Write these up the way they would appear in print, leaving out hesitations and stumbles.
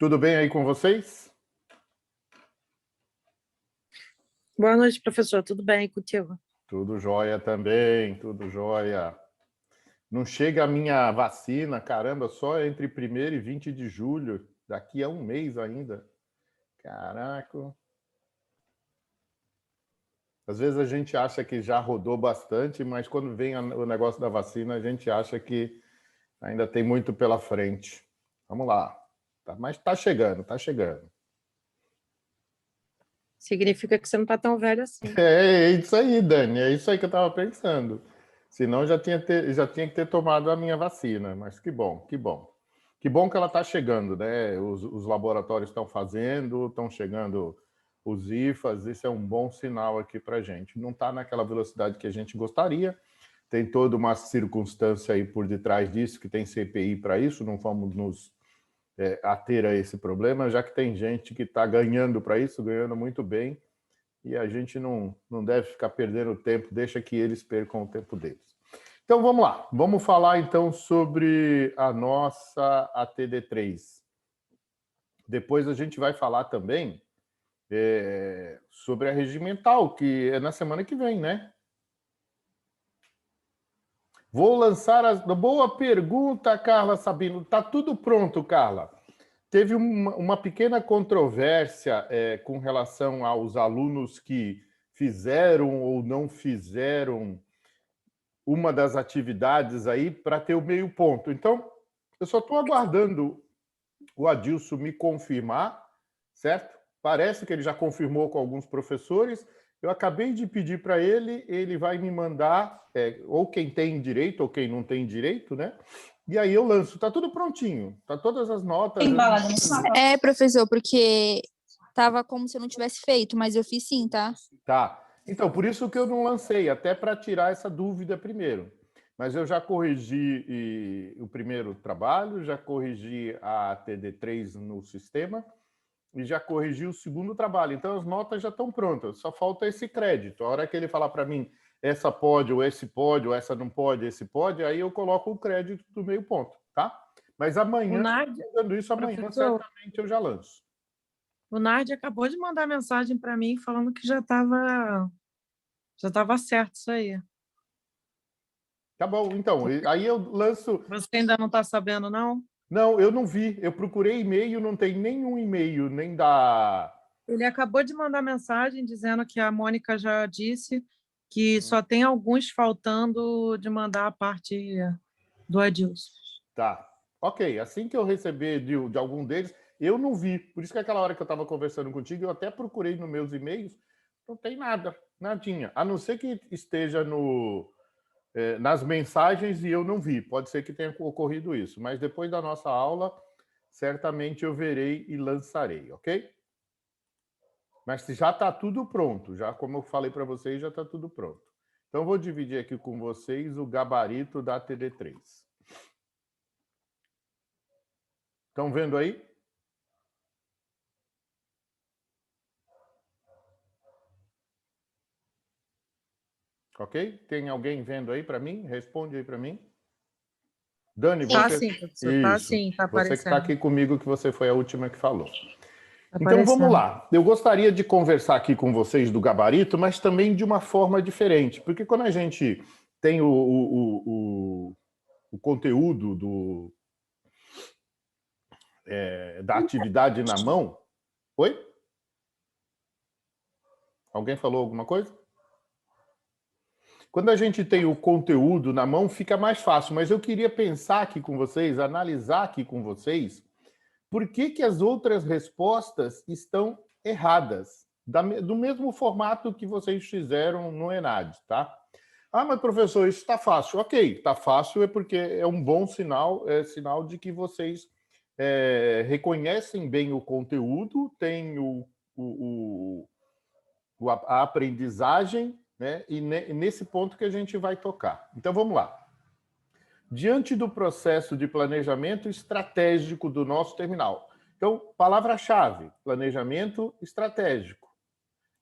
Tudo bem aí com vocês? Boa noite, professor. Tudo bem contigo? Tudo jóia também, tudo jóia. Não chega a minha vacina, caramba, só entre 1º e 20 de julho, daqui a um mês ainda. Caraca. Às vezes a gente acha que já rodou bastante, mas quando vem o negócio da vacina, a gente acha que ainda tem muito pela frente. Vamos lá. Mas está chegando, está chegando. Significa que você não está tão velho assim. É isso aí, Dani, é isso aí que eu estava pensando. Senão já tinha que ter tomado a minha vacina, mas que bom, que bom. Que bom que ela está chegando, né? Os laboratórios estão fazendo, estão chegando os IFAs, isso é um bom sinal aqui para a gente. Não está naquela velocidade que a gente gostaria, tem toda uma circunstância aí por detrás disso, que tem CPI para isso, não vamos nos ater a esse problema, já que tem gente que está ganhando para isso, ganhando muito bem, e a gente não deve ficar perdendo tempo, deixa que eles percam o tempo deles. Então, vamos lá. Vamos falar, então, sobre a nossa ATD3. Depois a gente vai falar também sobre a regimental, que é na semana que vem, né? Vou lançar as... Boa pergunta, Carla Sabino. Tá tudo pronto, Carla. Teve uma pequena controvérsia com relação aos alunos que fizeram ou não fizeram uma das atividades aí para ter o meio ponto. Então, eu só estou aguardando o Adilson me confirmar, certo? Parece que ele já confirmou com alguns professores. Eu acabei de pedir para ele, ele vai me mandar ou quem tem direito ou quem não tem direito, né? E aí eu lanço. Tá tudo prontinho, tá todas as notas. Professor, porque tava como se eu não tivesse feito, mas eu fiz sim, tá? Tá. Então, por isso que eu não lancei, até para tirar essa dúvida primeiro. Mas eu já corrigi o primeiro trabalho, já corrigi a TD3 no sistema e já corrigi o segundo trabalho. Então, as notas já estão prontas, só falta esse crédito. A hora que ele falar para mim, essa pode, ou essa não pode, esse pode, aí eu coloco o crédito do meio ponto, tá? Mas amanhã, fazendo isso, amanhã certamente eu já lanço. O Nardi acabou de mandar mensagem para mim falando que já estava certo isso aí. Tá bom, então, aí eu lanço... Você ainda não está sabendo, não? Não, eu não vi. Eu procurei e-mail, não tem nenhum e-mail, nem da... Ele acabou de mandar mensagem dizendo que a Mônica já disse que só tem alguns faltando de mandar a parte do Adilson. Tá. Ok, assim que eu receber de algum deles, eu não vi. Por isso que aquela hora que eu estava conversando contigo, eu até procurei nos meus e-mails, não tem nada, nadinha. A não ser que esteja nas mensagens e eu não vi. Pode ser que tenha ocorrido isso, mas depois da nossa aula, certamente eu verei e lançarei, ok? Mas já está tudo pronto, já como eu falei para vocês, já está tudo pronto. Então, eu vou dividir aqui com vocês o gabarito da TD3. Estão vendo aí? Ok? Tem alguém vendo aí para mim? Responde aí para mim. Dani, você... Tá sim, professor. Tá sim, tá aparecendo. Você que está aqui comigo, que você foi a última que falou. Então, vamos lá. Eu gostaria de conversar aqui com vocês do gabarito, mas também de uma forma diferente, porque quando a gente tem o conteúdo da atividade na mão... Oi? Alguém falou alguma coisa? Quando a gente tem o conteúdo na mão, fica mais fácil, mas eu queria pensar aqui com vocês, analisar aqui com vocês, por que as outras respostas estão erradas, do mesmo formato que vocês fizeram no ENAD, tá? Ah, mas professor, isso está fácil. Ok, está fácil é porque é um bom sinal, é sinal de que vocês reconhecem bem o conteúdo, têm a aprendizagem, né? E nesse ponto que a gente vai tocar. Então, vamos lá. Diante do processo de planejamento estratégico do nosso terminal. Então, palavra-chave, planejamento estratégico.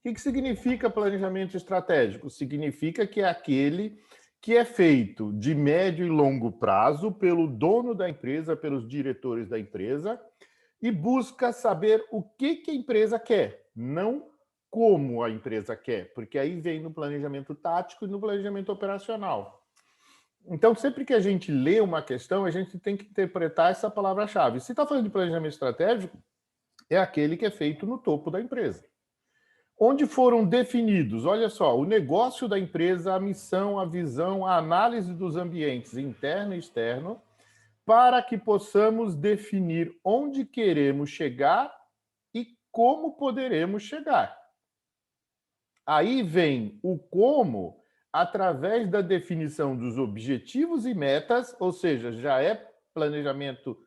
O que significa planejamento estratégico? Significa que é aquele que é feito de médio e longo prazo pelo dono da empresa, pelos diretores da empresa, e busca saber o que a empresa quer, não como a empresa quer, porque aí vem no planejamento tático e no planejamento operacional. Então, sempre que a gente lê uma questão, a gente tem que interpretar essa palavra-chave. Se está falando de planejamento estratégico, é aquele que é feito no topo da empresa. Onde foram definidos, olha só, o negócio da empresa, a missão, a visão, a análise dos ambientes interno e externo, para que possamos definir onde queremos chegar e como poderemos chegar. Aí vem o como através da definição dos objetivos e metas, ou seja, já é planejamento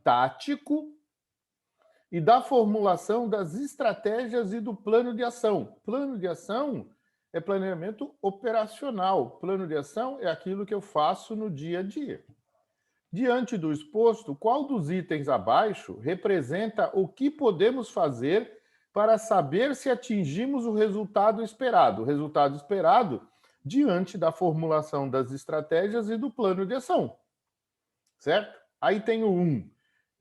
tático, e da formulação das estratégias e do plano de ação. Plano de ação é planejamento operacional. Plano de ação é aquilo que eu faço no dia a dia. Diante do exposto, qual dos itens abaixo representa o que podemos fazer para saber se atingimos o resultado esperado? O resultado esperado diante da formulação das estratégias e do plano de ação. Certo? Aí tem o 1.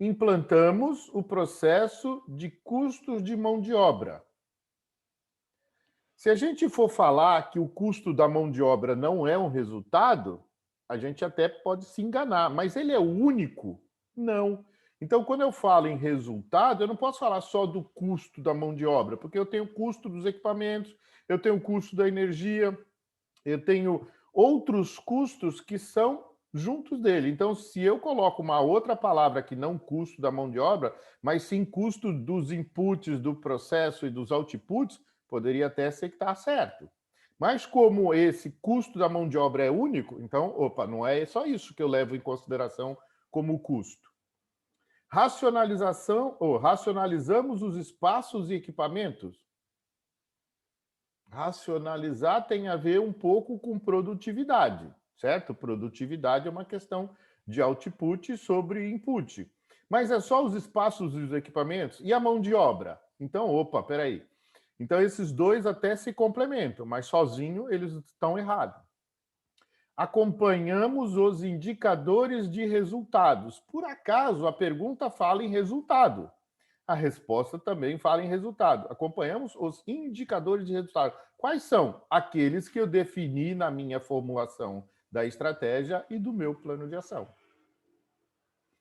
Implantamos o processo de custos de mão de obra. Se a gente for falar que o custo da mão de obra não é um resultado, a gente até pode se enganar, mas ele é o único? Não. Então, quando eu falo em resultado, eu não posso falar só do custo da mão de obra, porque eu tenho o custo dos equipamentos, eu tenho o custo da energia, eu tenho outros custos que são juntos dele. Então, se eu coloco uma outra palavra que não custo da mão de obra, mas sim custo dos inputs, do processo e dos outputs, poderia até ser que está certo. Mas como esse custo da mão de obra é único, então, não é só isso que eu levo em consideração como custo. Racionalizamos os espaços e equipamentos. Racionalizar tem a ver um pouco com produtividade, certo? Produtividade é uma questão de output sobre input. Mas é só os espaços e os equipamentos? E a mão de obra? Então, peraí. Então, esses dois até se complementam, mas sozinho eles estão errados. Acompanhamos os indicadores de resultados. Por acaso, a pergunta fala em resultado. A resposta também fala em resultado. Acompanhamos os indicadores de resultado. Quais são? Aqueles que eu defini na minha formulação da estratégia e do meu plano de ação.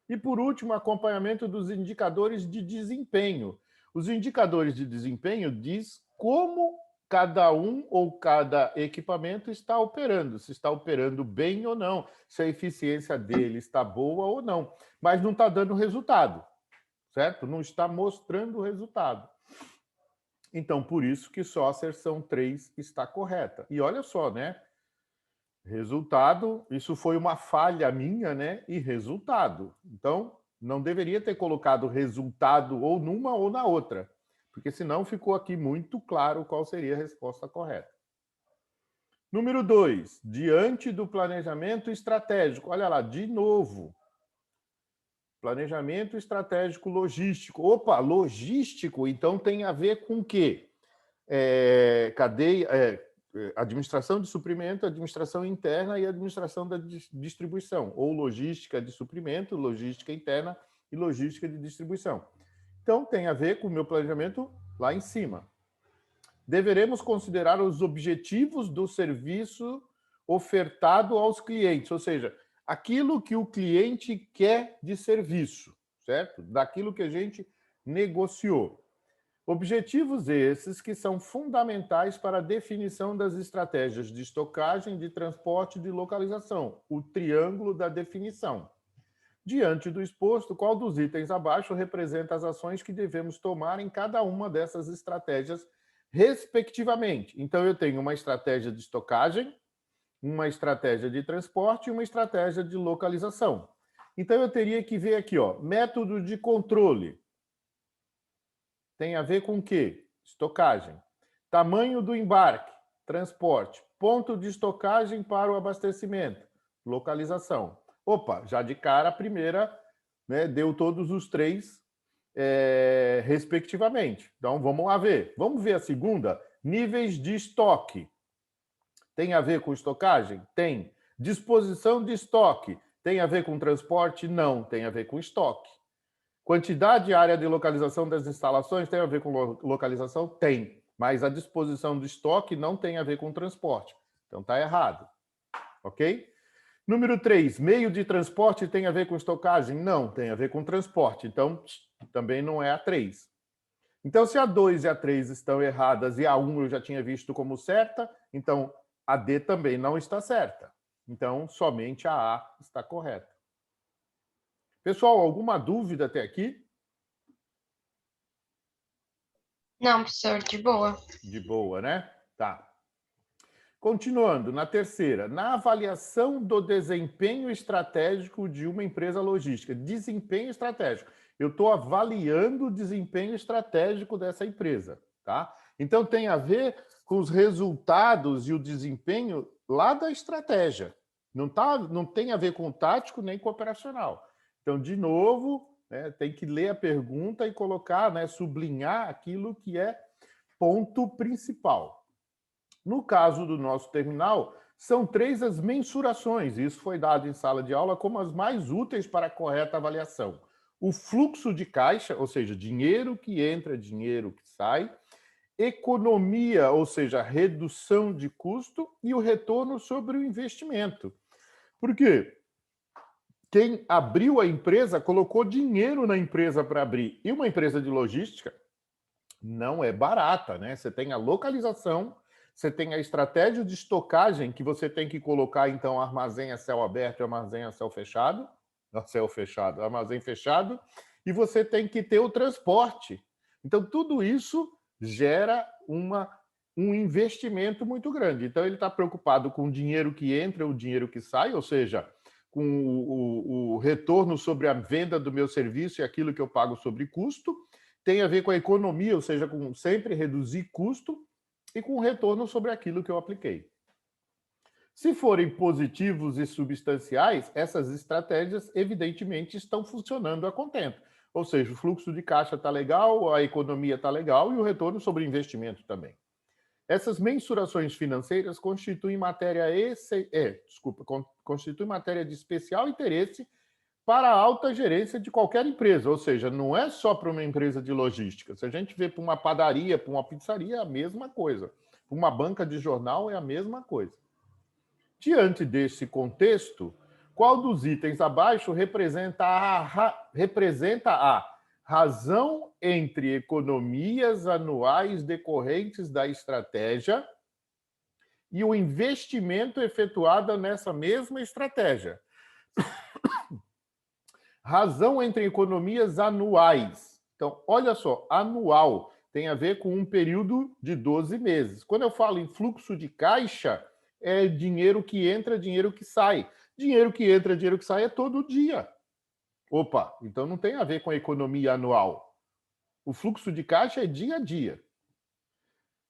E, por último, acompanhamento dos indicadores de desempenho. Os indicadores de desempenho diz como cada um ou cada equipamento está operando, se está operando bem ou não, se a eficiência dele está boa ou não, mas não está dando resultado. Certo? Não está mostrando o resultado. Então, por isso que só a seção 3 está correta. E olha só, né? Resultado, isso foi uma falha minha, né? E resultado. Então, não deveria ter colocado resultado ou numa ou na outra, porque senão ficou aqui muito claro qual seria a resposta correta. Número 2, diante do planejamento estratégico. Olha lá, de novo. Planejamento estratégico logístico. Logístico, então tem a ver com o quê? Administração de suprimento, administração interna e administração da distribuição, ou logística de suprimento, logística interna e logística de distribuição. Então, tem a ver com o meu planejamento lá em cima. Deveremos considerar os objetivos do serviço ofertado aos clientes, ou seja, aquilo que o cliente quer de serviço, certo? Daquilo que a gente negociou. Objetivos esses que são fundamentais para a definição das estratégias de estocagem, de transporte e de localização, o triângulo da definição. Diante do exposto, qual dos itens abaixo representa as ações que devemos tomar em cada uma dessas estratégias, respectivamente? Então, eu tenho uma estratégia de estocagem, uma estratégia de transporte e uma estratégia de localização. Então, eu teria que ver aqui, método de controle. Tem a ver com o quê? Estocagem. Tamanho do embarque, transporte. Ponto de estocagem para o abastecimento, localização. Já de cara, a primeira, né, deu todos os três, respectivamente. Então, vamos lá ver. Vamos ver a segunda. Níveis de estoque. Tem a ver com estocagem? Tem. Disposição de estoque. Tem a ver com transporte? Não. Tem a ver com estoque. Quantidade e área de localização das instalações tem a ver com localização? Tem, mas a disposição do estoque não tem a ver com transporte. Então está errado, ok? Número 3, meio de transporte tem a ver com estocagem? Não, tem a ver com transporte, então também não é a 3. Então, se a 2 e a 3 estão erradas e a 1 eu já tinha visto como certa, então a D também não está certa. Então, somente a A está correta. Pessoal, alguma dúvida até aqui? Não, professor, de boa. De boa, né? Tá. Continuando, na terceira, na avaliação do desempenho estratégico de uma empresa logística. Desempenho estratégico. Eu estou avaliando o desempenho estratégico dessa empresa, tá? Então tem a ver com os resultados e o desempenho lá da estratégia. Não tem a ver com o tático nem com o operacional. Então, de novo, né, tem que ler a pergunta e colocar, né, sublinhar aquilo que é ponto principal. No caso do nosso terminal, são 3 as mensurações, isso foi dado em sala de aula como as mais úteis para a correta avaliação. O fluxo de caixa, ou seja, dinheiro que entra, dinheiro que sai, economia, ou seja, redução de custo, e o retorno sobre o investimento. Por quê? Quem abriu a empresa colocou dinheiro na empresa para abrir. E uma empresa de logística não é barata, né? Você tem a localização, você tem a estratégia de estocagem, que você tem que colocar, então, armazém a céu aberto e armazém a céu fechado, armazém fechado, e você tem que ter o transporte. Então, tudo isso gera um investimento muito grande. Então, ele está preocupado com o dinheiro que entra, o dinheiro que sai, ou seja, com o retorno sobre a venda do meu serviço e aquilo que eu pago sobre custo, tem a ver com a economia, ou seja, com sempre reduzir custo, e com retorno sobre aquilo que eu apliquei. Se forem positivos e substanciais, essas estratégias, evidentemente, estão funcionando a contento. Ou seja, o fluxo de caixa está legal, a economia está legal e o retorno sobre investimento também. Essas mensurações financeiras constituem matéria de especial interesse para a alta gerência de qualquer empresa, ou seja, não é só para uma empresa de logística. Se a gente vê para uma padaria, para uma pizzaria, é a mesma coisa. Para uma banca de jornal, é a mesma coisa. Diante desse contexto, qual dos itens abaixo representa a razão entre economias anuais decorrentes da estratégia e o investimento efetuado nessa mesma estratégia? Razão entre economias anuais. Então, olha só, anual tem a ver com um período de 12 meses. Quando eu falo em fluxo de caixa, é dinheiro que entra, dinheiro que sai. Dinheiro que entra, dinheiro que sai é todo dia. Opa, então não tem a ver com a economia anual. O fluxo de caixa é dia a dia.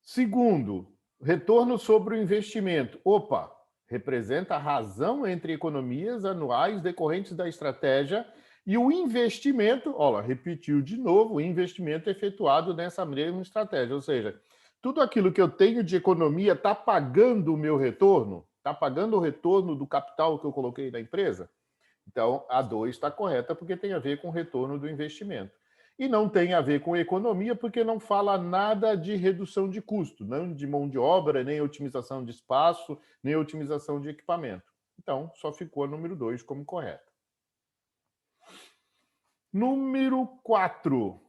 Segundo, retorno sobre o investimento. Opa, representa a razão entre economias anuais decorrentes da estratégia e o investimento, olha, repetiu de novo, o investimento efetuado nessa mesma estratégia. Ou seja, tudo aquilo que eu tenho de economia está pagando o meu retorno? Está pagando o retorno do capital que eu coloquei na empresa? Então, a 2 está correta, porque tem a ver com o retorno do investimento. E não tem a ver com economia, porque não fala nada de redução de custo, não de mão de obra, nem otimização de espaço, nem otimização de equipamento. Então, só ficou a número 2 como correta. Número 4.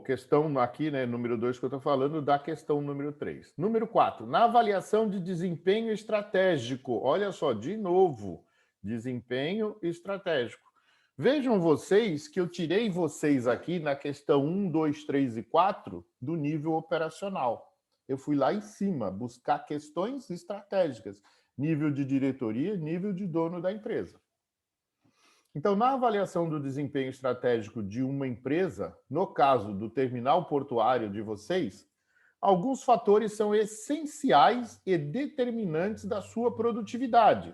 Questão aqui, né? Número 2 que eu estou falando, da questão número 3. Número 4. Na avaliação de desempenho estratégico. Olha só, de novo, desempenho estratégico. Vejam vocês que eu tirei vocês aqui na questão 1, 2, 3 e 4 do nível operacional. Eu fui lá em cima buscar questões estratégicas, nível de diretoria, nível de dono da empresa. Então, na avaliação do desempenho estratégico de uma empresa, no caso do terminal portuário de vocês, alguns fatores são essenciais e determinantes da sua produtividade.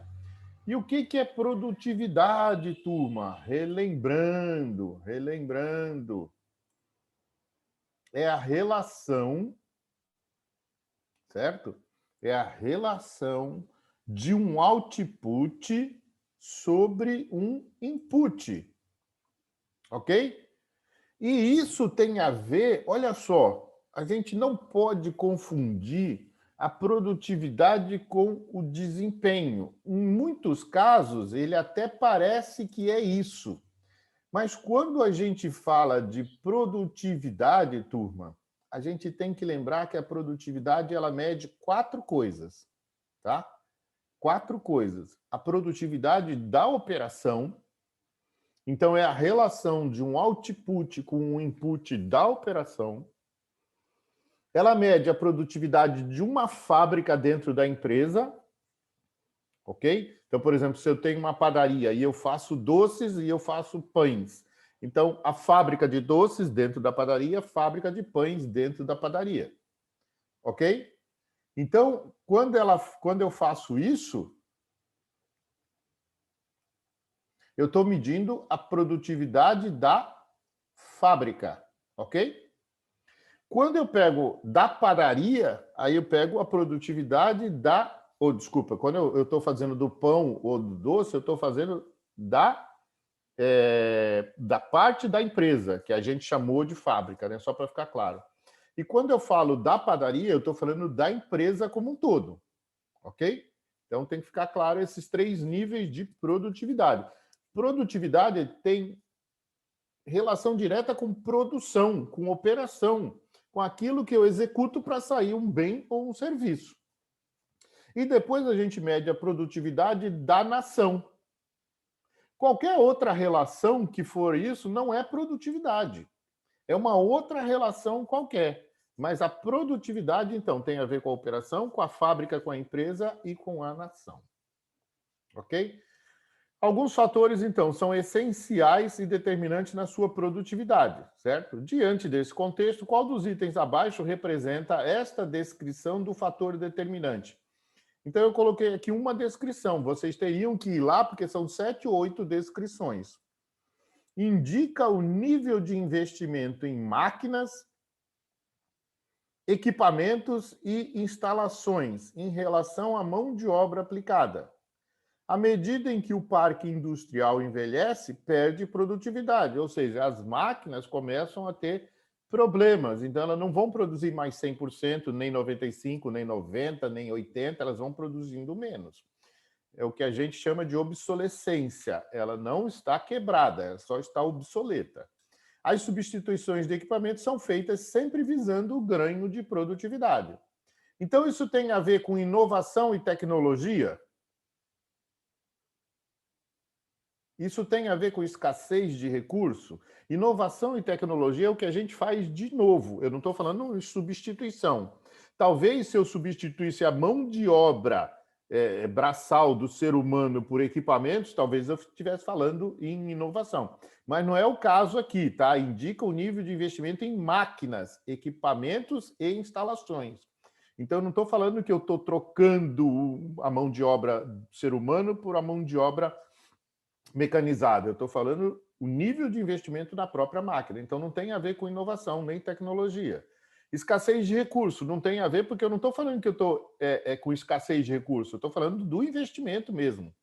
E o que é produtividade, turma? Relembrando. É a relação, certo? É a relação de um output sobre um input. Ok? E isso tem a ver, olha só, a gente não pode confundir a produtividade com o desempenho. Em muitos casos, ele até parece que é isso. Mas quando a gente fala de produtividade, turma, a gente tem que lembrar que a produtividade ela mede 4 coisas, tá? 4 coisas. A produtividade da operação, então é a relação de um output com um input da operação. Ela mede a produtividade de uma fábrica dentro da empresa, ok? Então, por exemplo, se eu tenho uma padaria e eu faço doces e eu faço pães, então a fábrica de doces dentro da padaria, a fábrica de pães dentro da padaria, ok? Então, quando eu faço isso, eu estou medindo a produtividade da fábrica, ok? Quando eu pego da padaria, aí eu pego a produtividade da... Ou, desculpa, quando eu estou fazendo do pão ou do doce, eu estou fazendo da parte da empresa, que a gente chamou de fábrica, né? Só para ficar claro. E quando eu falo da padaria, eu estou falando da empresa como um todo, ok? Então tem que ficar claro esses 3 níveis de produtividade. Produtividade tem relação direta com produção, com operação, com aquilo que eu executo para sair um bem ou um serviço. E depois a gente mede a produtividade da nação. Qualquer outra relação que for isso não é produtividade. É uma outra relação qualquer. Mas a produtividade, então, tem a ver com a operação, com a fábrica, com a empresa e com a nação. Ok? Alguns fatores, então, são essenciais e determinantes na sua produtividade, certo? Diante desse contexto, qual dos itens abaixo representa esta descrição do fator determinante? Então, eu coloquei aqui uma descrição. Vocês teriam que ir lá, porque são 7 ou 8 descrições. Indica o nível de investimento em máquinas, equipamentos e instalações em relação à mão de obra aplicada. À medida em que o parque industrial envelhece, perde produtividade, ou seja, as máquinas começam a ter problemas, então elas não vão produzir mais 100%, nem 95%, nem 90%, nem 80%, elas vão produzindo menos. É o que a gente chama de obsolescência, ela não está quebrada, ela só está obsoleta. As substituições de equipamentos são feitas sempre visando o ganho de produtividade. Então, isso tem a ver com inovação e tecnologia? Isso tem a ver com escassez de recurso? Inovação e tecnologia é o que a gente faz de novo. Eu não estou falando em substituição. Talvez se eu substituísse a mão de obra braçal do ser humano por equipamentos, talvez eu estivesse falando em inovação. Mas não é o caso aqui, tá? Indica o nível de investimento em máquinas, equipamentos e instalações. Então, eu não estou falando que eu estou trocando a mão de obra do ser humano por a mão de obra mecanizada. Eu estou falando o nível de investimento da própria máquina. Então, não tem a ver com inovação, nem tecnologia. Escassez de recurso, não tem a ver, porque eu não estou falando que eu estou com escassez de recurso, eu estou falando do investimento mesmo.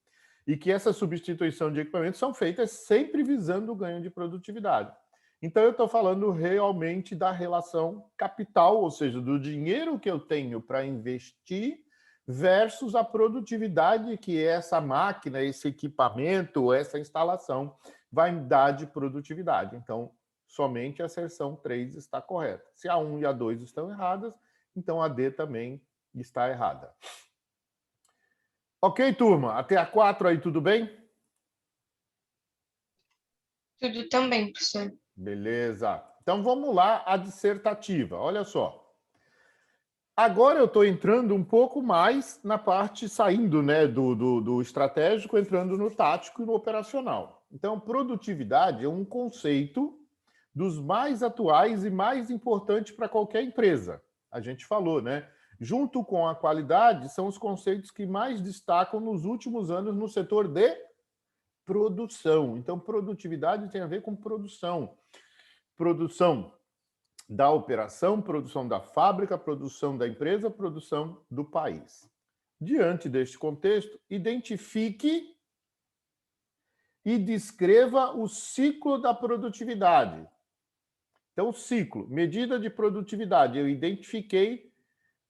E que essa substituição de equipamentos são feitas sempre visando o ganho de produtividade. Então, eu estou falando realmente da relação capital, ou seja, do dinheiro que eu tenho para investir versus a produtividade que essa máquina, esse equipamento, essa instalação vai me dar de produtividade. Então, somente a seção 3 está correta. Se a 1 e a 2 estão erradas, então a D também está errada. Ok, turma? Até a 4 aí, tudo bem? Tudo também, professor. Beleza. Então, vamos lá, a dissertativa. Olha só. Agora eu estou entrando um pouco mais na parte, saindo, né, do estratégico, entrando no tático e no operacional. Então, produtividade é um conceito dos mais atuais e mais importantes para qualquer empresa. A gente falou, né? Junto com a qualidade, são os conceitos que mais destacam nos últimos anos no setor de produção. Então, produtividade tem a ver com produção. Produção da operação, produção da fábrica, produção da empresa, produção do país. Diante deste contexto, identifique e descreva o ciclo da produtividade. Então, o ciclo, medida de produtividade, eu identifiquei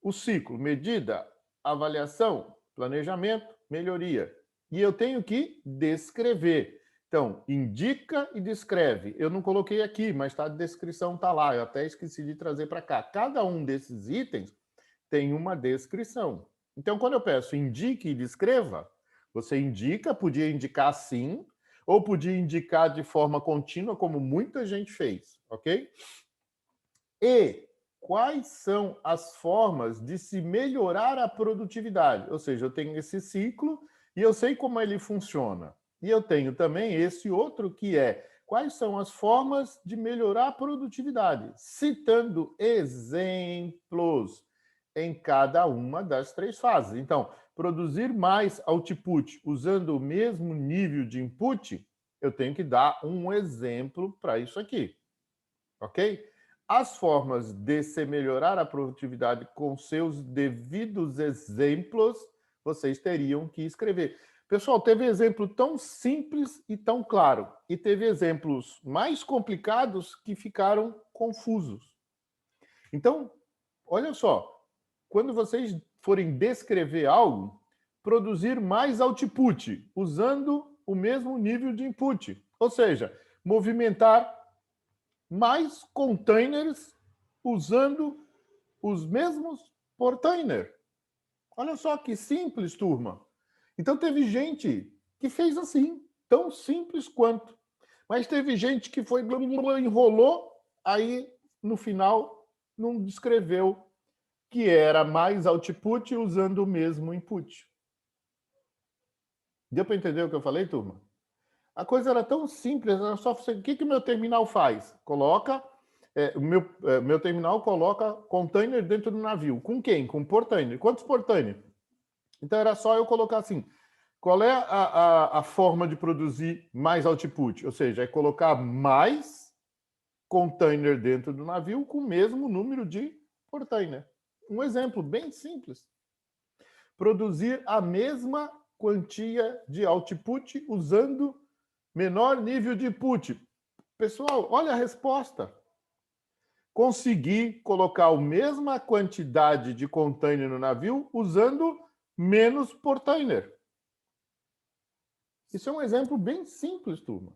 o ciclo, medida, avaliação, planejamento, melhoria. E eu tenho que descrever. Então, indica e descreve. Eu não coloquei aqui, mas a descrição está lá. Eu até esqueci de trazer para cá. Cada um desses itens tem uma descrição. Então, quando eu peço indique e descreva, você indica, podia indicar sim, ou podia indicar de forma contínua, como muita gente fez, ok? E quais são as formas de se melhorar a produtividade? Ou seja, eu tenho esse ciclo e eu sei como ele funciona. E eu tenho também esse outro que é quais são as formas de melhorar a produtividade, citando exemplos em cada uma das 3 fases. Então, produzir mais output usando o mesmo nível de input, eu tenho que dar um exemplo para isso aqui, ok? As formas de se melhorar a produtividade com seus devidos exemplos, vocês teriam que escrever. Pessoal, teve exemplo tão simples e tão claro, e teve exemplos mais complicados que ficaram confusos. Então, olha só, quando vocês forem descrever algo, produzir mais output, usando o mesmo nível de input. Ou seja, movimentar mais containers usando os mesmos portainer. Olha só que simples, turma. Então, teve gente que fez assim, tão simples quanto. Mas teve gente que foi enrolou, aí, no final, não descreveu que era mais output usando o mesmo input. Deu para entender o que eu falei, turma? A coisa era tão simples, era só você... O que o meu terminal faz? Coloca... o meu terminal coloca container dentro do navio. Com quem? Com portainer. Quantos portainer? Então, era só eu colocar assim... Qual é a forma de produzir mais output? Ou seja, é colocar mais container dentro do navio com o mesmo número de portainer. Um exemplo bem simples. Produzir a mesma quantia de output usando menor nível de input. Pessoal, olha a resposta. Conseguir colocar a mesma quantidade de container no navio usando menos portainer. Isso é um exemplo bem simples, turma.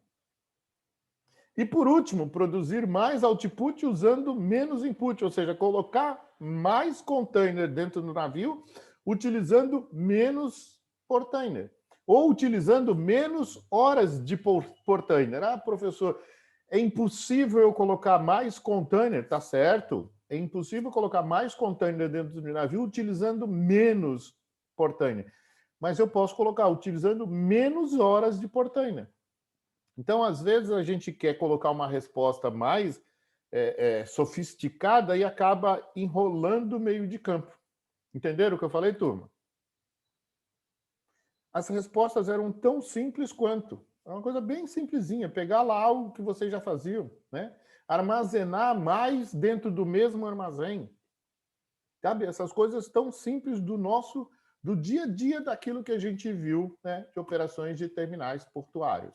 E, por último, produzir mais output usando menos input, ou seja, colocar mais container dentro do navio utilizando menos portainer. Ou utilizando menos horas de portainer. Ah, professor, é impossível eu colocar mais container, tá certo? É impossível colocar mais container dentro do navio utilizando menos portainer. Mas eu posso colocar utilizando menos horas de portainer. Então, às vezes, a gente quer colocar uma resposta mais sofisticada e acaba enrolando o meio de campo. Entenderam o que eu falei, turma? As respostas eram tão simples quanto. É uma coisa bem simplesinha, pegar lá algo que vocês já faziam, né? Armazenar mais dentro do mesmo armazém. Sabe? Essas coisas tão simples do dia a dia daquilo que a gente viu, né, de operações de terminais portuários.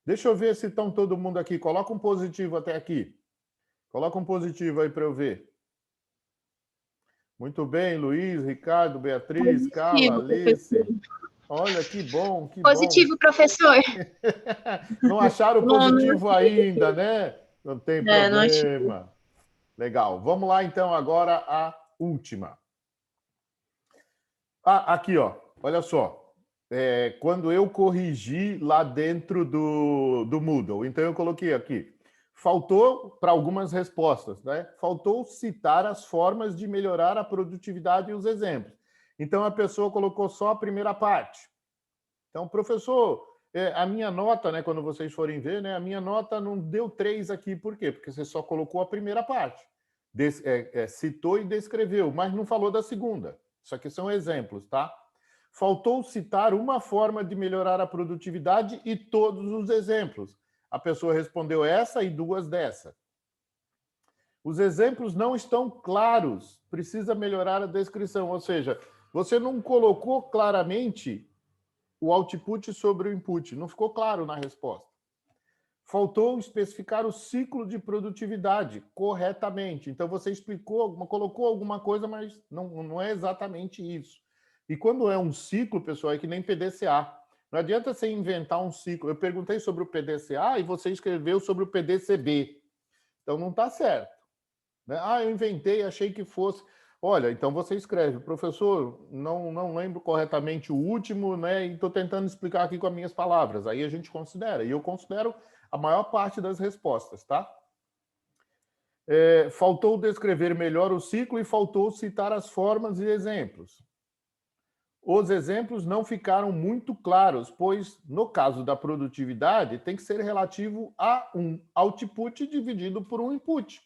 Deixa eu ver se estão todo mundo aqui. Coloca um positivo até aqui. Coloca um positivo aí para eu ver. Muito bem, Luiz, Ricardo, Beatriz, Carla, Alice. Olha, que bom, que Positivo, bom. professor. Não acharam positivo ainda, né? Não tem não achei. problema. Legal. Vamos lá, então, agora a última. Ah, aqui, ó. Olha só. Quando eu corrigi lá dentro do Moodle, então eu coloquei aqui. Faltou para algumas respostas, né? Faltou citar as formas de melhorar a produtividade e os exemplos. Então a pessoa colocou só a primeira parte. Então, professor, a minha nota, né, quando vocês forem ver, né, a minha nota não deu 3 aqui. Por quê? Porque você só colocou a primeira parte. Citou e descreveu, mas não falou da segunda. Isso aqui são exemplos, tá? Faltou citar uma forma de melhorar a produtividade e todos os exemplos. A pessoa respondeu essa e 2 dessa. Os exemplos não estão claros. Precisa melhorar a descrição. Ou seja, você não colocou claramente o output sobre o input. Não ficou claro na resposta. Faltou especificar o ciclo de produtividade corretamente. Então, você explicou, colocou alguma coisa, mas não é exatamente isso. E quando é um ciclo, pessoal, é que nem PDCA. Não adianta você inventar um ciclo. Eu perguntei sobre o PDCA e você escreveu sobre o PDCB. Então, não está certo. Né? Ah, eu inventei, achei que fosse... Olha, então você escreve, professor, não lembro corretamente o último, né? E estou tentando explicar aqui com as minhas palavras. Aí a gente considera. E eu considero a maior parte das respostas, tá? Faltou descrever melhor o ciclo e faltou citar as formas e exemplos. Os exemplos não ficaram muito claros, pois, no caso da produtividade, tem que ser relativo a um output dividido por um input.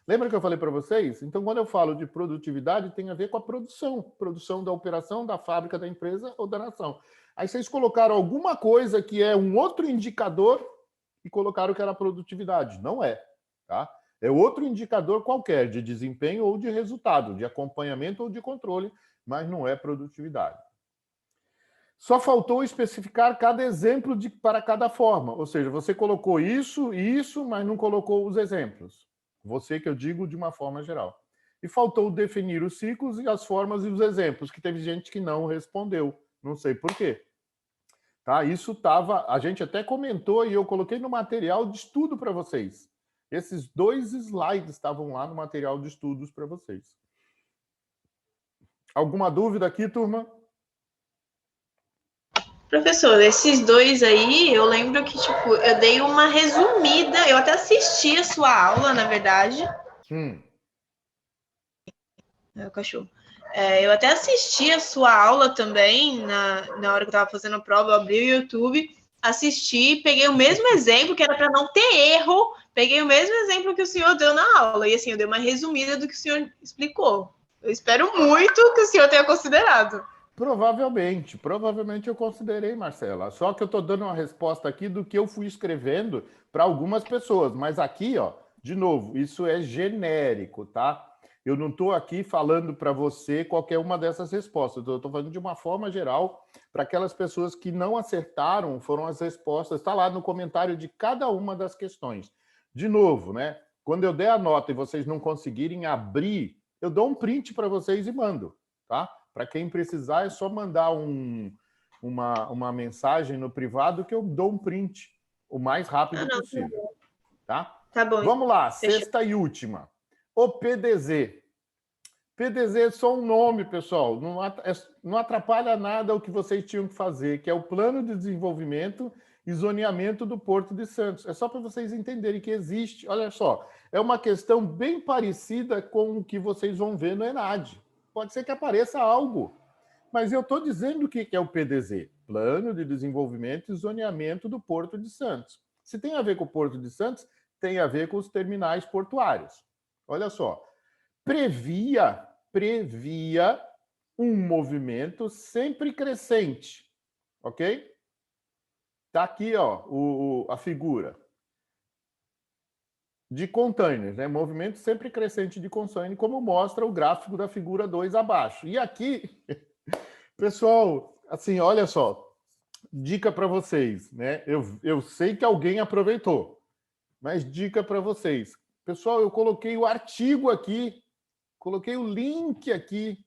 Lembra que eu falei para vocês? Então, quando eu falo de produtividade, tem a ver com a produção da operação, da fábrica, da empresa ou da nação. Aí vocês colocaram alguma coisa que é um outro indicador e colocaram que era produtividade. Não é, tá? É outro indicador qualquer, de desempenho ou de resultado, de acompanhamento ou de controle, mas não é produtividade. Só faltou especificar cada exemplo para cada forma. Ou seja, você colocou isso e isso, mas não colocou os exemplos. Você que eu digo de uma forma geral. E faltou definir os ciclos e as formas e os exemplos, que teve gente que não respondeu. Não sei por quê. Tá? Isso estava... A gente até comentou e eu coloquei no material de estudo para vocês. Esses 2 slides estavam lá no material de estudos para vocês. Alguma dúvida aqui, turma? Professor, esses 2 aí, eu lembro que, tipo, eu dei uma resumida, eu até assisti a sua aula, na verdade. É o cachorro. Eu até assisti a sua aula também, na hora que eu estava fazendo a prova, eu abri o YouTube, assisti, peguei o mesmo exemplo, que era para não ter erro, peguei o mesmo exemplo que o senhor deu na aula, e assim, eu dei uma resumida do que o senhor explicou. Eu espero muito que o senhor tenha considerado. Provavelmente eu considerei, Marcela. Só que eu estou dando uma resposta aqui do que eu fui escrevendo para algumas pessoas. Mas aqui, ó, de novo, isso é genérico, tá? Eu não estou aqui falando para você qualquer uma dessas respostas. Eu estou falando de uma forma geral para aquelas pessoas que não acertaram, foram as respostas. Está lá no comentário de cada uma das questões. De novo, né? Quando eu der a nota e vocês não conseguirem abrir, eu dou um print para vocês e mando, tá? Para quem precisar, é só mandar uma mensagem no privado que eu dou um print o mais rápido possível. Tá? Tá bom. Vamos lá, sexta e última. O PDZ. PDZ é só um nome, pessoal. Não atrapalha nada o que vocês tinham que fazer, que é o Plano de Desenvolvimento e Zoneamento do Porto de Santos. É só para vocês entenderem que existe. Olha só, é uma questão bem parecida com o que vocês vão ver no ENAD. Pode ser que apareça algo, mas eu estou dizendo o que é o PDZ, Plano de Desenvolvimento e Zoneamento do Porto de Santos. Se tem a ver com o Porto de Santos, tem a ver com os terminais portuários. Olha só, previa um movimento sempre crescente, ok? Está aqui, ó, a figura de containers, né? Movimento sempre crescente de container, como mostra o gráfico da figura 2 abaixo. E aqui, pessoal, assim, olha só, dica para vocês, né? Eu sei que alguém aproveitou, mas dica para vocês. Pessoal, eu coloquei o artigo aqui, coloquei o link aqui.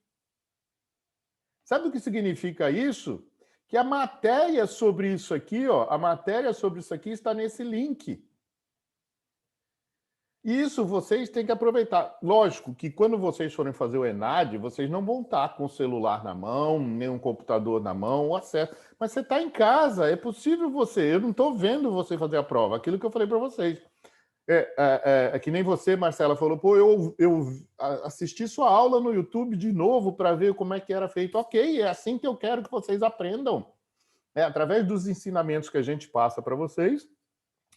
Sabe o que significa isso? Que a matéria sobre isso aqui, ó, a matéria sobre isso aqui está nesse link. Isso vocês têm que aproveitar. Lógico que quando vocês forem fazer o ENAD, vocês não vão estar com o celular na mão, nem um computador na mão, o acesso. Mas você está em casa, é possível você. Eu não estou vendo você fazer a prova, aquilo que eu falei para vocês. É que nem você, Marcela, falou, pô, eu assisti sua aula no YouTube de novo para ver como é que era feito. Ok, é assim que eu quero que vocês aprendam. Através dos ensinamentos que a gente passa para vocês,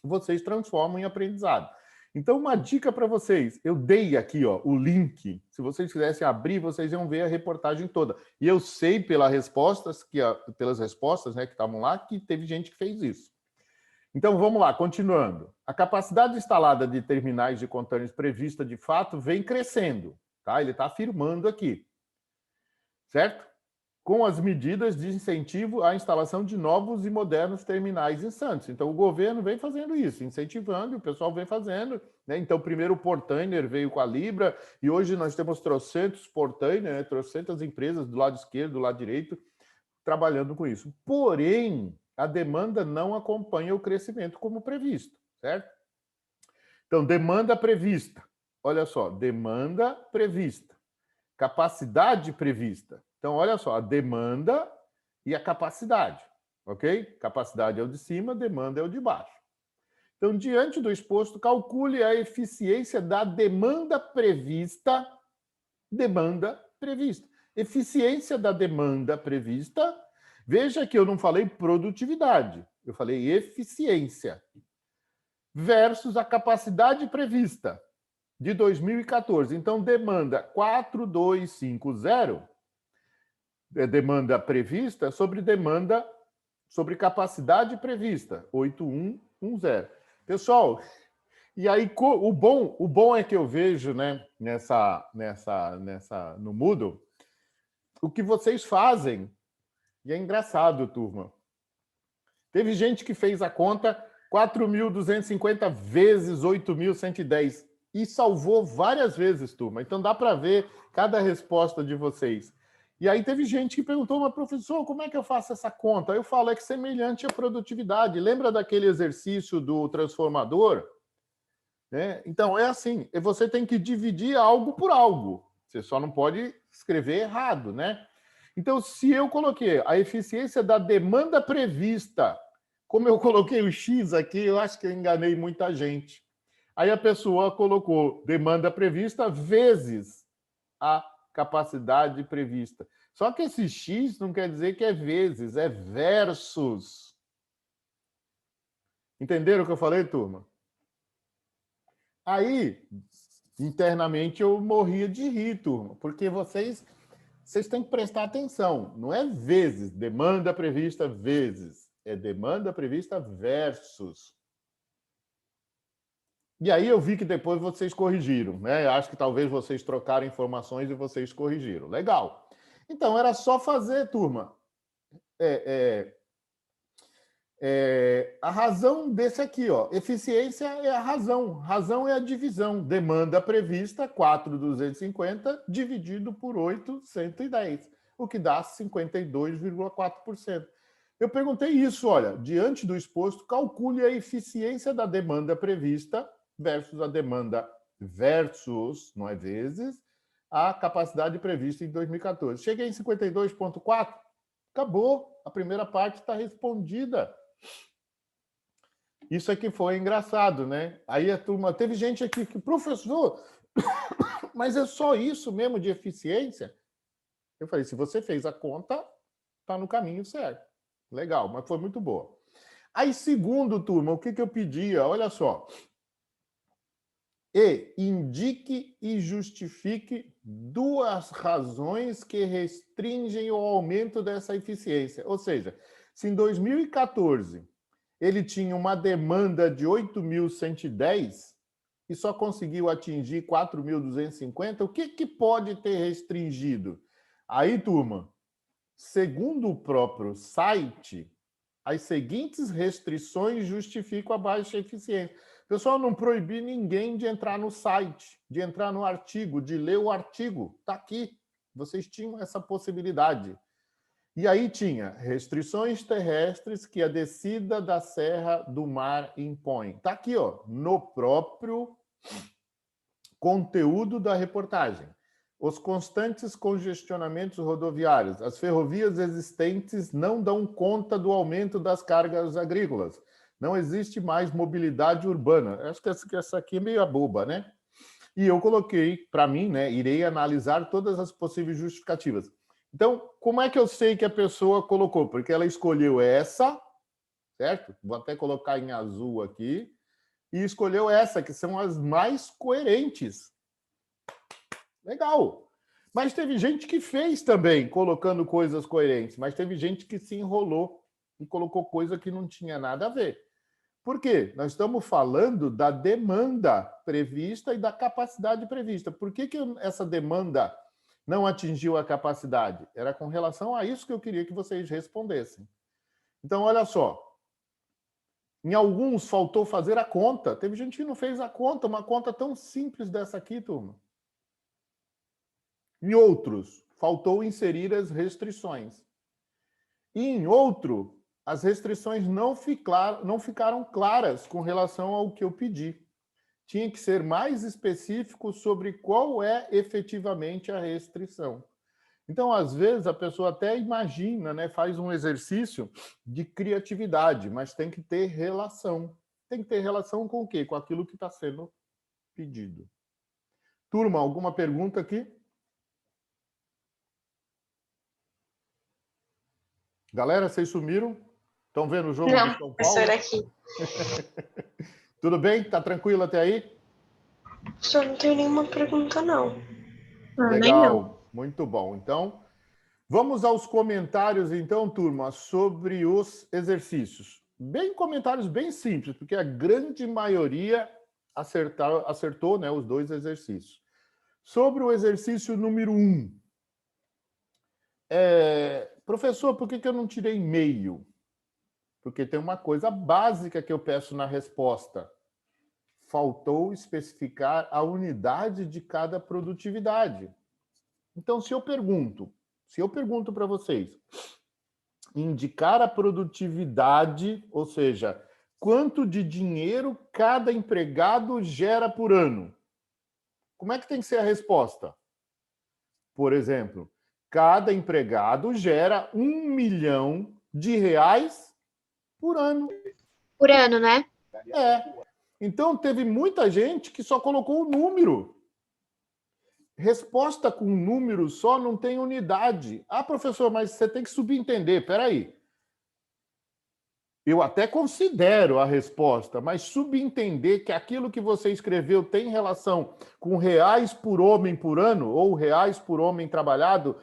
vocês transformam em aprendizado. Então, uma dica para vocês. Eu dei aqui, ó, o link. Se vocês quisessem abrir, vocês iam ver a reportagem toda. E eu sei pelas respostas, né, que estavam lá, que teve gente que fez isso. Então, vamos lá, continuando. A capacidade instalada de terminais de containers prevista, de fato, vem crescendo. Tá? Ele está afirmando aqui. Certo? com as medidas de incentivo à instalação de novos e modernos terminais em Santos. Então, o governo vem fazendo isso, incentivando, e o pessoal vem fazendo, né? Então, primeiro o Portainer veio com a Libra, e hoje nós temos trocentos Portainer, né? Trocentas empresas do lado esquerdo, do lado direito, trabalhando com isso. Porém, a demanda não acompanha o crescimento como previsto, certo? Então, demanda prevista. Olha só, demanda prevista. Capacidade prevista. Então, olha só, a demanda e a capacidade, ok? Capacidade é o de cima, demanda é o de baixo. Então, diante do exposto, calcule a eficiência da demanda prevista. Demanda prevista. Eficiência da demanda prevista. Veja que eu não falei produtividade, eu falei eficiência. Versus a capacidade prevista de 2014. Então, demanda 4250, demanda prevista sobre capacidade prevista, 8110. Pessoal, e aí o bom é que eu vejo, né, no Moodle, o que vocês fazem, e é engraçado, turma. Teve gente que fez a conta 4.250 vezes 8.110 e salvou várias vezes, turma. Então dá para ver cada resposta de vocês. E aí teve gente que perguntou, mas professor, como é que eu faço essa conta? Eu falo, é que semelhante à produtividade. Lembra daquele exercício do transformador? Né? Então é assim, você tem que dividir algo por algo. Você só não pode escrever errado, né? Então, se eu coloquei a eficiência da demanda prevista, como eu coloquei o X aqui, eu acho que eu enganei muita gente. Aí a pessoa colocou demanda prevista vezes a capacidade prevista. Só que esse X não quer dizer que é vezes, é versus. Entenderam o que eu falei, turma? Aí, internamente, eu morria de rir, turma, porque vocês têm que prestar atenção. Não é vezes, demanda prevista vezes. É demanda prevista versus. E aí eu vi que depois vocês corrigiram, né? Acho que talvez vocês trocaram informações e vocês corrigiram. Legal. Então, era só fazer, turma. A razão desse aqui, ó. Eficiência é a razão. Razão é a divisão. Demanda prevista, 4.250, dividido por 8.110, o que dá 52,4%. Eu perguntei isso, olha, diante do exposto, calcule a eficiência da demanda prevista versus a demanda versus, não é vezes, a capacidade prevista em 2014. Cheguei em 52,4%, acabou. A primeira parte está respondida. Isso aqui foi engraçado, né? Aí a turma, teve gente aqui que, professor, mas é só isso mesmo de eficiência? Eu falei, se você fez a conta, está no caminho certo. Legal, mas foi muito boa. Aí, segundo, turma, o que eu pedia? Olha só. Indique e justifique duas razões que restringem o aumento dessa eficiência. Ou seja, se em 2014 ele tinha uma demanda de 8.110 e só conseguiu atingir 4.250, o que pode ter restringido? Aí, turma, segundo o próprio site, as seguintes restrições justificam a baixa eficiência. Pessoal, não proibi ninguém de entrar no site, de entrar no artigo, de ler o artigo. Está aqui. Vocês tinham essa possibilidade. E aí tinha restrições terrestres que a descida da Serra do Mar impõe. Está aqui, ó, no próprio conteúdo da reportagem. Os constantes congestionamentos rodoviários. As ferrovias existentes não dão conta do aumento das cargas agrícolas. Não existe mais mobilidade urbana. Acho que essa aqui é meio boba, né? E eu coloquei, para mim, né? Irei analisar todas as possíveis justificativas. Então, como é que eu sei que a pessoa colocou? Porque ela escolheu essa, certo? Vou até colocar em azul aqui. E escolheu essa, que são as mais coerentes. Legal. Mas teve gente que fez também, colocando coisas coerentes. Mas teve gente que se enrolou e colocou coisa que não tinha nada a ver. Por quê? Nós estamos falando da demanda prevista e da capacidade prevista. Por que essa demanda não atingiu a capacidade? Era com relação a isso que eu queria que vocês respondessem. Então, olha só. Em alguns faltou fazer a conta. Teve gente que não fez a conta, uma conta tão simples dessa aqui, turma. Em outros, faltou inserir as restrições. E em outro, as restrições não ficaram claras com relação ao que eu pedi. Tinha que ser mais específico sobre qual é efetivamente a restrição. Então, às vezes, a pessoa até imagina, né, faz um exercício de criatividade, mas tem que ter relação. Tem que ter relação com o quê? Com aquilo que está sendo pedido. Turma, alguma pergunta aqui? Galera, vocês sumiram? Estão vendo o jogo Não, do São Paulo? professor, aqui. Tudo bem? Tá tranquilo até aí? Professor, não tenho nenhuma pergunta, não. Nem eu. Legal, muito bom. Então, vamos aos comentários, então, turma, sobre os exercícios. Comentários bem simples, porque a grande maioria acertou, né, os 2 exercícios. Sobre o exercício número 1. Professor, por que eu não tirei meio? Porque tem uma coisa básica que eu peço na resposta. Faltou especificar a unidade de cada produtividade. Então, se eu pergunto para vocês, indicar a produtividade, ou seja, quanto de dinheiro cada empregado gera por ano, como é que tem que ser a resposta? Por exemplo, cada empregado gera R$1 milhão por ano. Por ano, né? Então, teve muita gente que só colocou o número. Resposta com número só não tem unidade. Ah, professor, mas você tem que subentender. Peraí. Eu até considero a resposta, mas subentender que aquilo que você escreveu tem relação com reais por homem por ano ou reais por homem trabalhado,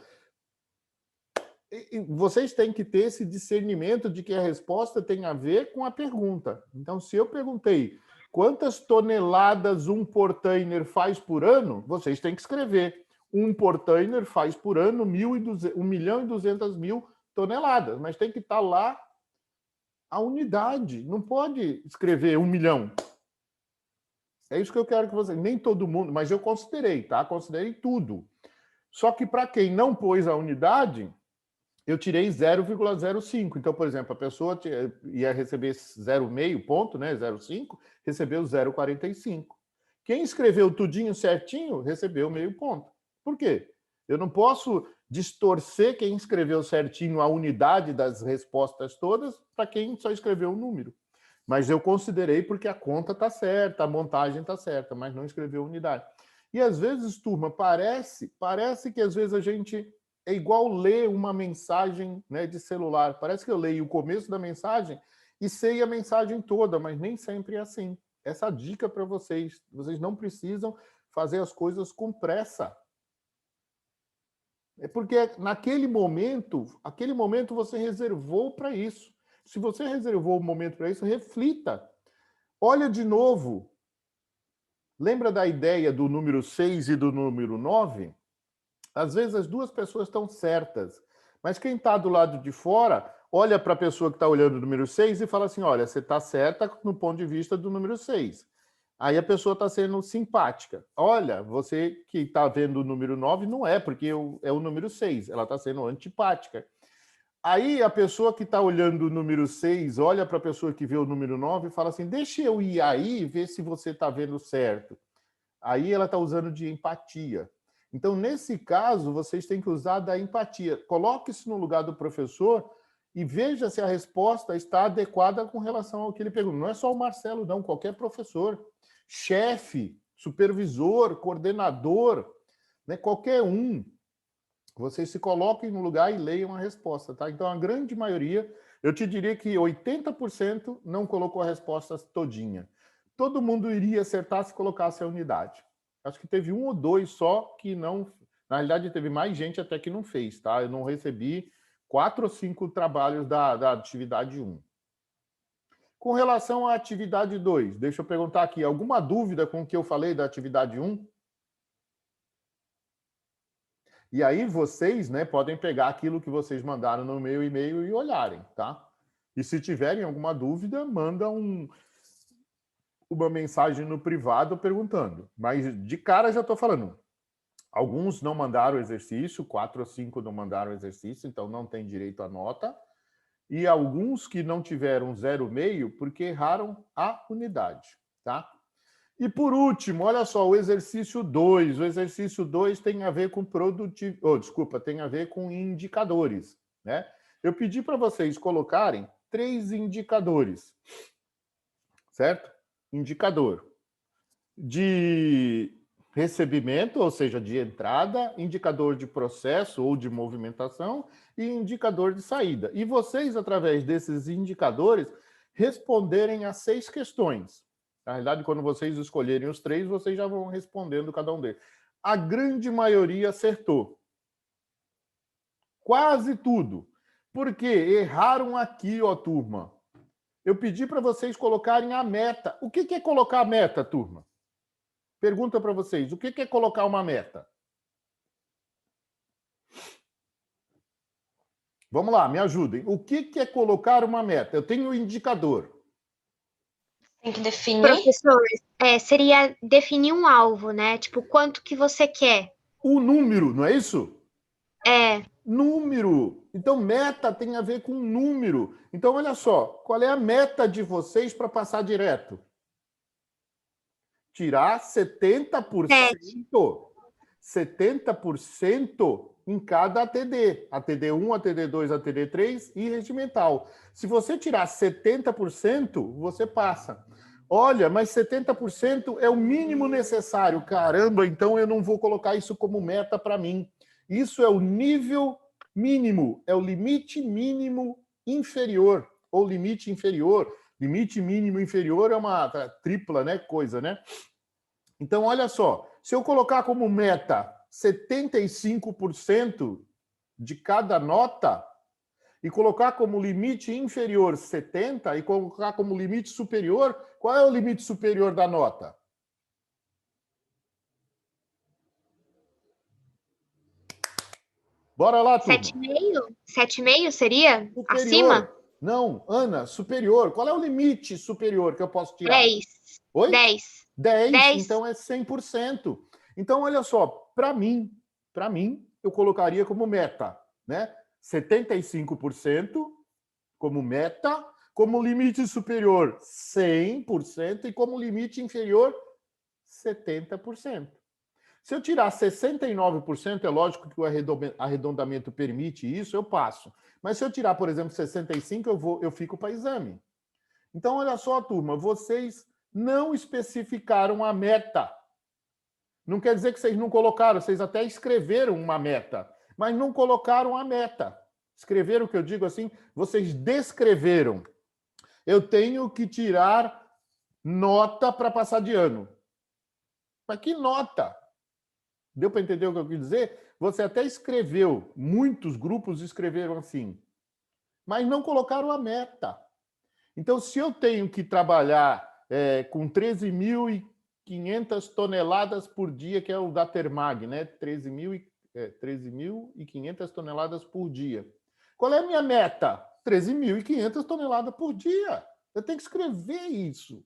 vocês têm que ter esse discernimento de que a resposta tem a ver com a pergunta. Então, se eu perguntei quantas toneladas um portainer faz por ano, vocês têm que escrever. Um portainer faz por ano 1.200.000 toneladas, mas tem que estar lá a unidade. Não pode escrever 1 milhão. É isso que eu quero que vocês... Nem todo mundo, mas eu considerei, tá? Considerei tudo. Só que para quem não pôs a unidade, eu tirei 0,05. Então, por exemplo, a pessoa ia receber 0,5 ponto, né? 0,5, recebeu 0,45. Quem escreveu tudinho certinho, recebeu meio ponto. Por quê? Eu não posso distorcer quem escreveu certinho a unidade das respostas todas para quem só escreveu o número. Mas eu considerei porque a conta está certa, a montagem está certa, mas não escreveu unidade. E às vezes, turma, parece que às vezes a gente... É igual ler uma mensagem, né, de celular. Parece que eu leio o começo da mensagem e sei a mensagem toda, mas nem sempre é assim. Essa dica para vocês. Vocês não precisam fazer as coisas com pressa. É porque naquele momento você reservou para isso. Se você reservou o momento para isso, reflita. Olha de novo. Lembra da ideia do número 6 e do número 9? Às vezes as duas pessoas estão certas, mas quem está do lado de fora olha para a pessoa que está olhando o número 6 e fala assim, olha, você está certa no ponto de vista do número 6. Aí a pessoa está sendo simpática. Olha, você que está vendo o número 9 não é, porque é o número 6. Ela está sendo antipática. Aí a pessoa que está olhando o número 6 olha para a pessoa que vê o número 9 e fala assim, deixa eu ir aí e ver se você está vendo certo. Aí ela está usando de empatia. Então, nesse caso, vocês têm que usar da empatia. Coloque-se no lugar do professor e veja se a resposta está adequada com relação ao que ele pergunta. Não é só o Marcelo, não. Qualquer professor, chefe, supervisor, coordenador, né? Qualquer um. Vocês se coloquem no lugar e leiam a resposta, tá? Então, a grande maioria, eu te diria que 80% não colocou a resposta todinha. Todo mundo iria acertar se colocasse a unidade. Acho que teve 1 ou 2 só que não... Na realidade, teve mais gente até que não fez, tá? Eu não recebi 4 ou 5 trabalhos da atividade 1. Com relação à atividade 2, deixa eu perguntar aqui, alguma dúvida com o que eu falei da atividade 1? E aí vocês, né, podem pegar aquilo que vocês mandaram no meu e-mail e olharem, tá? E se tiverem alguma dúvida, manda uma mensagem no privado perguntando. Mas de cara já estou falando. Alguns não mandaram o exercício, 4 ou 5 não mandaram o exercício, então não tem direito à nota. E alguns que não tiveram 0,5 porque erraram a unidade, tá? E por último, olha só, o exercício 2. O exercício 2 tem a ver com tem a ver com indicadores, né? Eu pedi para vocês colocarem 3 indicadores, certo? Indicador de recebimento, ou seja, de entrada, indicador de processo ou de movimentação e indicador de saída. E vocês, através desses indicadores, responderem a 6 questões. Na realidade, quando vocês escolherem os 3, vocês já vão respondendo cada um deles. A grande maioria acertou. Quase tudo. Por quê? Erraram aqui, ó, turma. Eu pedi para vocês colocarem a meta. O que é colocar a meta, turma? Pergunta para vocês. O que é colocar uma meta? Vamos lá, me ajudem. O que é colocar uma meta? Eu tenho o indicador. Tem que definir. Professor, seria definir um alvo, né? Tipo, quanto que você quer. O número, não é isso? É. Número. Então, meta tem a ver com número. Então, olha só. Qual é a meta de vocês para passar direto? Tirar 70%. 70% em cada ATD. ATD1, ATD2, ATD3 e regimental. Se você tirar 70%, você passa. Olha, mas 70% é o mínimo necessário. Caramba, então eu não vou colocar isso como meta para mim. Isso é o nível mínimo, é o limite mínimo inferior, ou limite inferior. Limite mínimo inferior é uma tripla, né, coisa, né? Então, olha só, se eu colocar como meta 75% de cada nota e colocar como limite inferior 70% e colocar como limite superior, qual é o limite superior da nota? Bora lá, turma. 7,5? 7,5 seria? Superior. Acima? Não, Ana, superior. Qual é o limite superior que eu posso tirar? 10. Oi? 10. 10, então é 100%. Então, olha só, para mim, eu colocaria como meta, né? 75% como meta, como limite superior 100% e como limite inferior 70%. Se eu tirar 69%, é lógico que o arredondamento permite isso, eu passo. Mas se eu tirar, por exemplo, 65%, eu fico para exame. Então, olha só, turma, vocês não especificaram a meta. Não quer dizer que vocês não colocaram, vocês até escreveram uma meta, mas não colocaram a meta. Escreveram o que eu digo assim, vocês descreveram. Eu tenho que tirar nota para passar de ano. Mas que nota? Deu para entender o que eu quis dizer? Você até escreveu, muitos grupos escreveram assim, mas não colocaram a meta. Então, se eu tenho que trabalhar com 13.500 toneladas por dia, que é o da Termag, né? 13.500 toneladas por dia. Qual é a minha meta? 13.500 toneladas por dia. Eu tenho que escrever isso.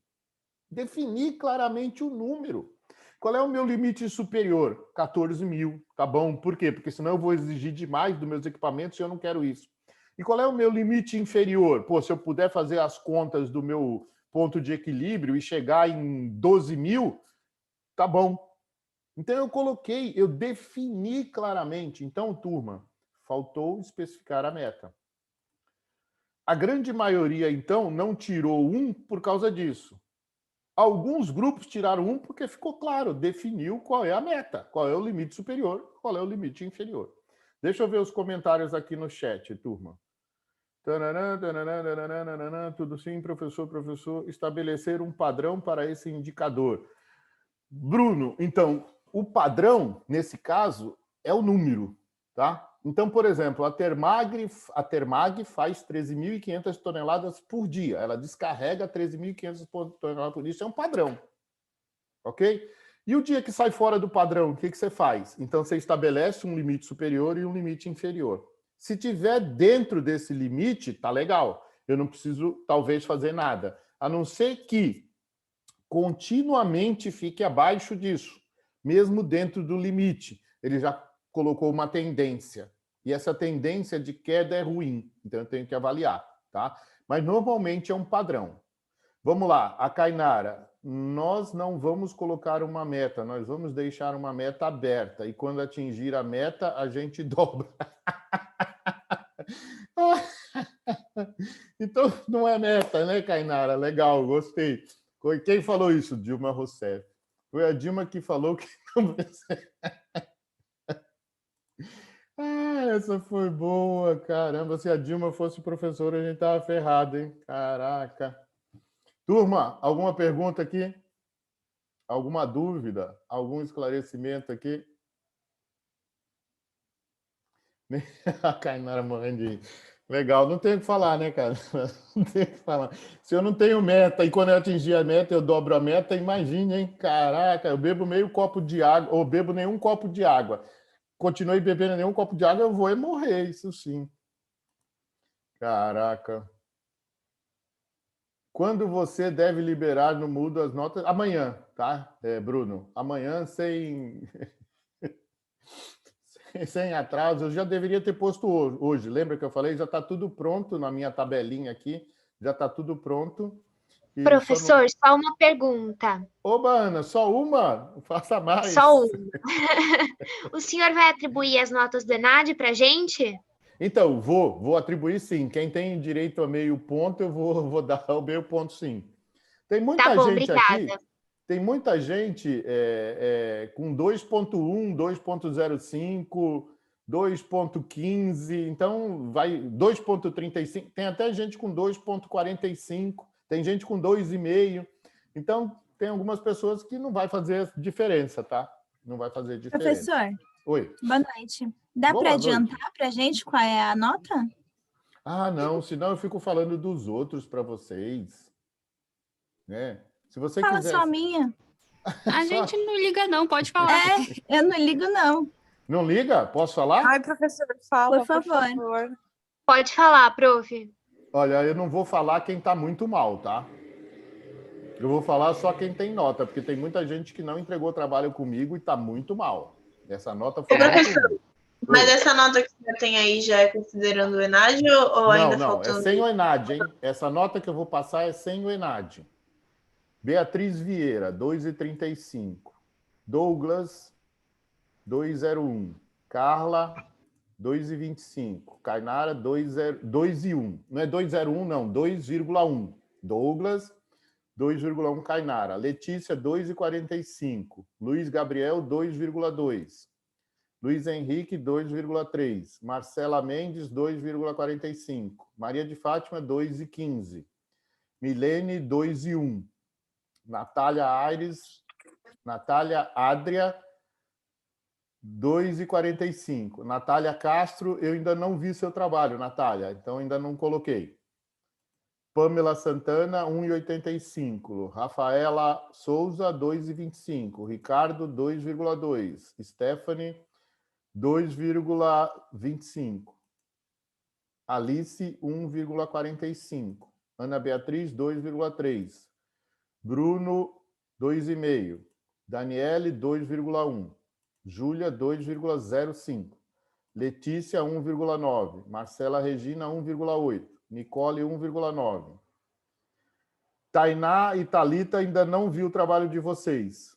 Definir claramente o número. Qual é o meu limite superior? 14.000. Tá bom? Por quê? Porque senão eu vou exigir demais dos meus equipamentos e eu não quero isso. E qual é o meu limite inferior? Pô, se eu puder fazer as contas do meu ponto de equilíbrio e chegar em 12.000, tá bom. Então eu defini claramente. Então, turma, faltou especificar a meta. A grande maioria, então, não tirou 1 por causa disso. Alguns grupos tiraram 1 porque ficou claro, definiu qual é a meta, qual é o limite superior, qual é o limite inferior. Deixa eu ver os comentários aqui no chat, turma. Tudo sim, professor. Estabelecer um padrão para esse indicador. Bruno, então, o padrão, nesse caso, é o número, tá? Então, por exemplo, a Termag faz 13.500 toneladas por dia. Ela descarrega 13.500 toneladas por dia. Isso é um padrão, ok? E o dia que sai fora do padrão, o que você faz? Então, você estabelece um limite superior e um limite inferior. Se tiver dentro desse limite, tá legal. Eu não preciso, talvez, fazer nada. A não ser que continuamente fique abaixo disso, mesmo dentro do limite. Ele já colocou uma tendência. E essa tendência de queda é ruim. Então, eu tenho que avaliar, tá? Mas, normalmente, é um padrão. Vamos lá, a Kainara. Nós não vamos colocar uma meta, nós vamos deixar uma meta aberta. E quando atingir a meta, a gente dobra. Então, não é meta, né, Kainara? Legal, gostei. Quem falou isso? Dilma Rousseff. Foi a Dilma que falou que não precisa. Essa foi boa, caramba. Se a Dilma fosse professora, a gente tava ferrado, hein? Caraca. Turma, alguma pergunta aqui? Alguma dúvida? Algum esclarecimento aqui? A Kainara morrendo de... Legal, não tenho o que falar, né, cara? Não tenho o que falar. Se eu não tenho meta e quando eu atingir a meta, eu dobro a meta, imagine, hein? Caraca, eu bebo meio copo de água, ou bebo nenhum copo de água. Continuei bebendo nenhum copo de água, eu vou morrer, isso sim. Caraca. Quando você deve liberar no Moodle as notas? Amanhã, tá, Bruno? Amanhã, sem atraso. Eu já deveria ter posto hoje. Lembra que eu falei? Já está tudo pronto na minha tabelinha aqui. Já está tudo pronto. E Professor, só uma pergunta. Oba, Ana, só uma? Faça mais. Só uma. O senhor vai atribuir as notas do ENAD para a gente? Então, vou atribuir sim. Quem tem direito a meio ponto, eu vou dar o meio ponto sim. Tem muita Tá bom, gente obrigada. aqui. Tem muita gente com 2.1, 2.05, 2.15, então vai 2.35. Tem até gente com 2.45, tem gente com 2,5. Então, tem algumas pessoas que não vai fazer diferença, tá? Não vai fazer diferença. Professor, oi. Boa noite. Dá para adiantar para a gente qual é a nota? Ah, não, senão eu fico falando dos outros para vocês. Né? Se você Fala quiser... só a minha. A gente não liga não, pode falar. Eu não ligo não. Não liga? Posso falar? Ai, professor, fala, Por favor. Pode falar, prof. Olha, eu não vou falar quem está muito mal, tá? Eu vou falar só quem tem nota, porque tem muita gente que não entregou trabalho comigo e está muito mal. Essa nota foi muito ruim. Mas essa nota que você tem aí já é considerando o ENAD ou ainda faltando? Não, é sem o ENAD, hein? Essa nota que eu vou passar é sem o ENAD. Beatriz Vieira, 2,35. Douglas, 2,01. Carla, 2,25. Kainara, 2,1. Não é 2,01, não, 2,1. Douglas, 2,1. Kainara. Letícia, 2,45. Luiz Gabriel, 2,2. Luiz Henrique, 2,3. Marcela Mendes, 2,45. Maria de Fátima, 2,15. Milene, 2,1. Natália Adria, 2,45. Natália Castro, eu ainda não vi seu trabalho, Natália, então ainda não coloquei. Pamela Santana, 1,85. Rafaela Souza, 2,25. Ricardo, 2,2. Stephanie, 2,25. Alice, 1,45. Ana Beatriz, 2,3. Bruno, 2,5. Daniele, 2,1. Júlia, 2,05. Letícia, 1,9. Marcela Regina, 1,8. Nicole, 1,9. Tainá e Thalita ainda não vi o trabalho de vocês.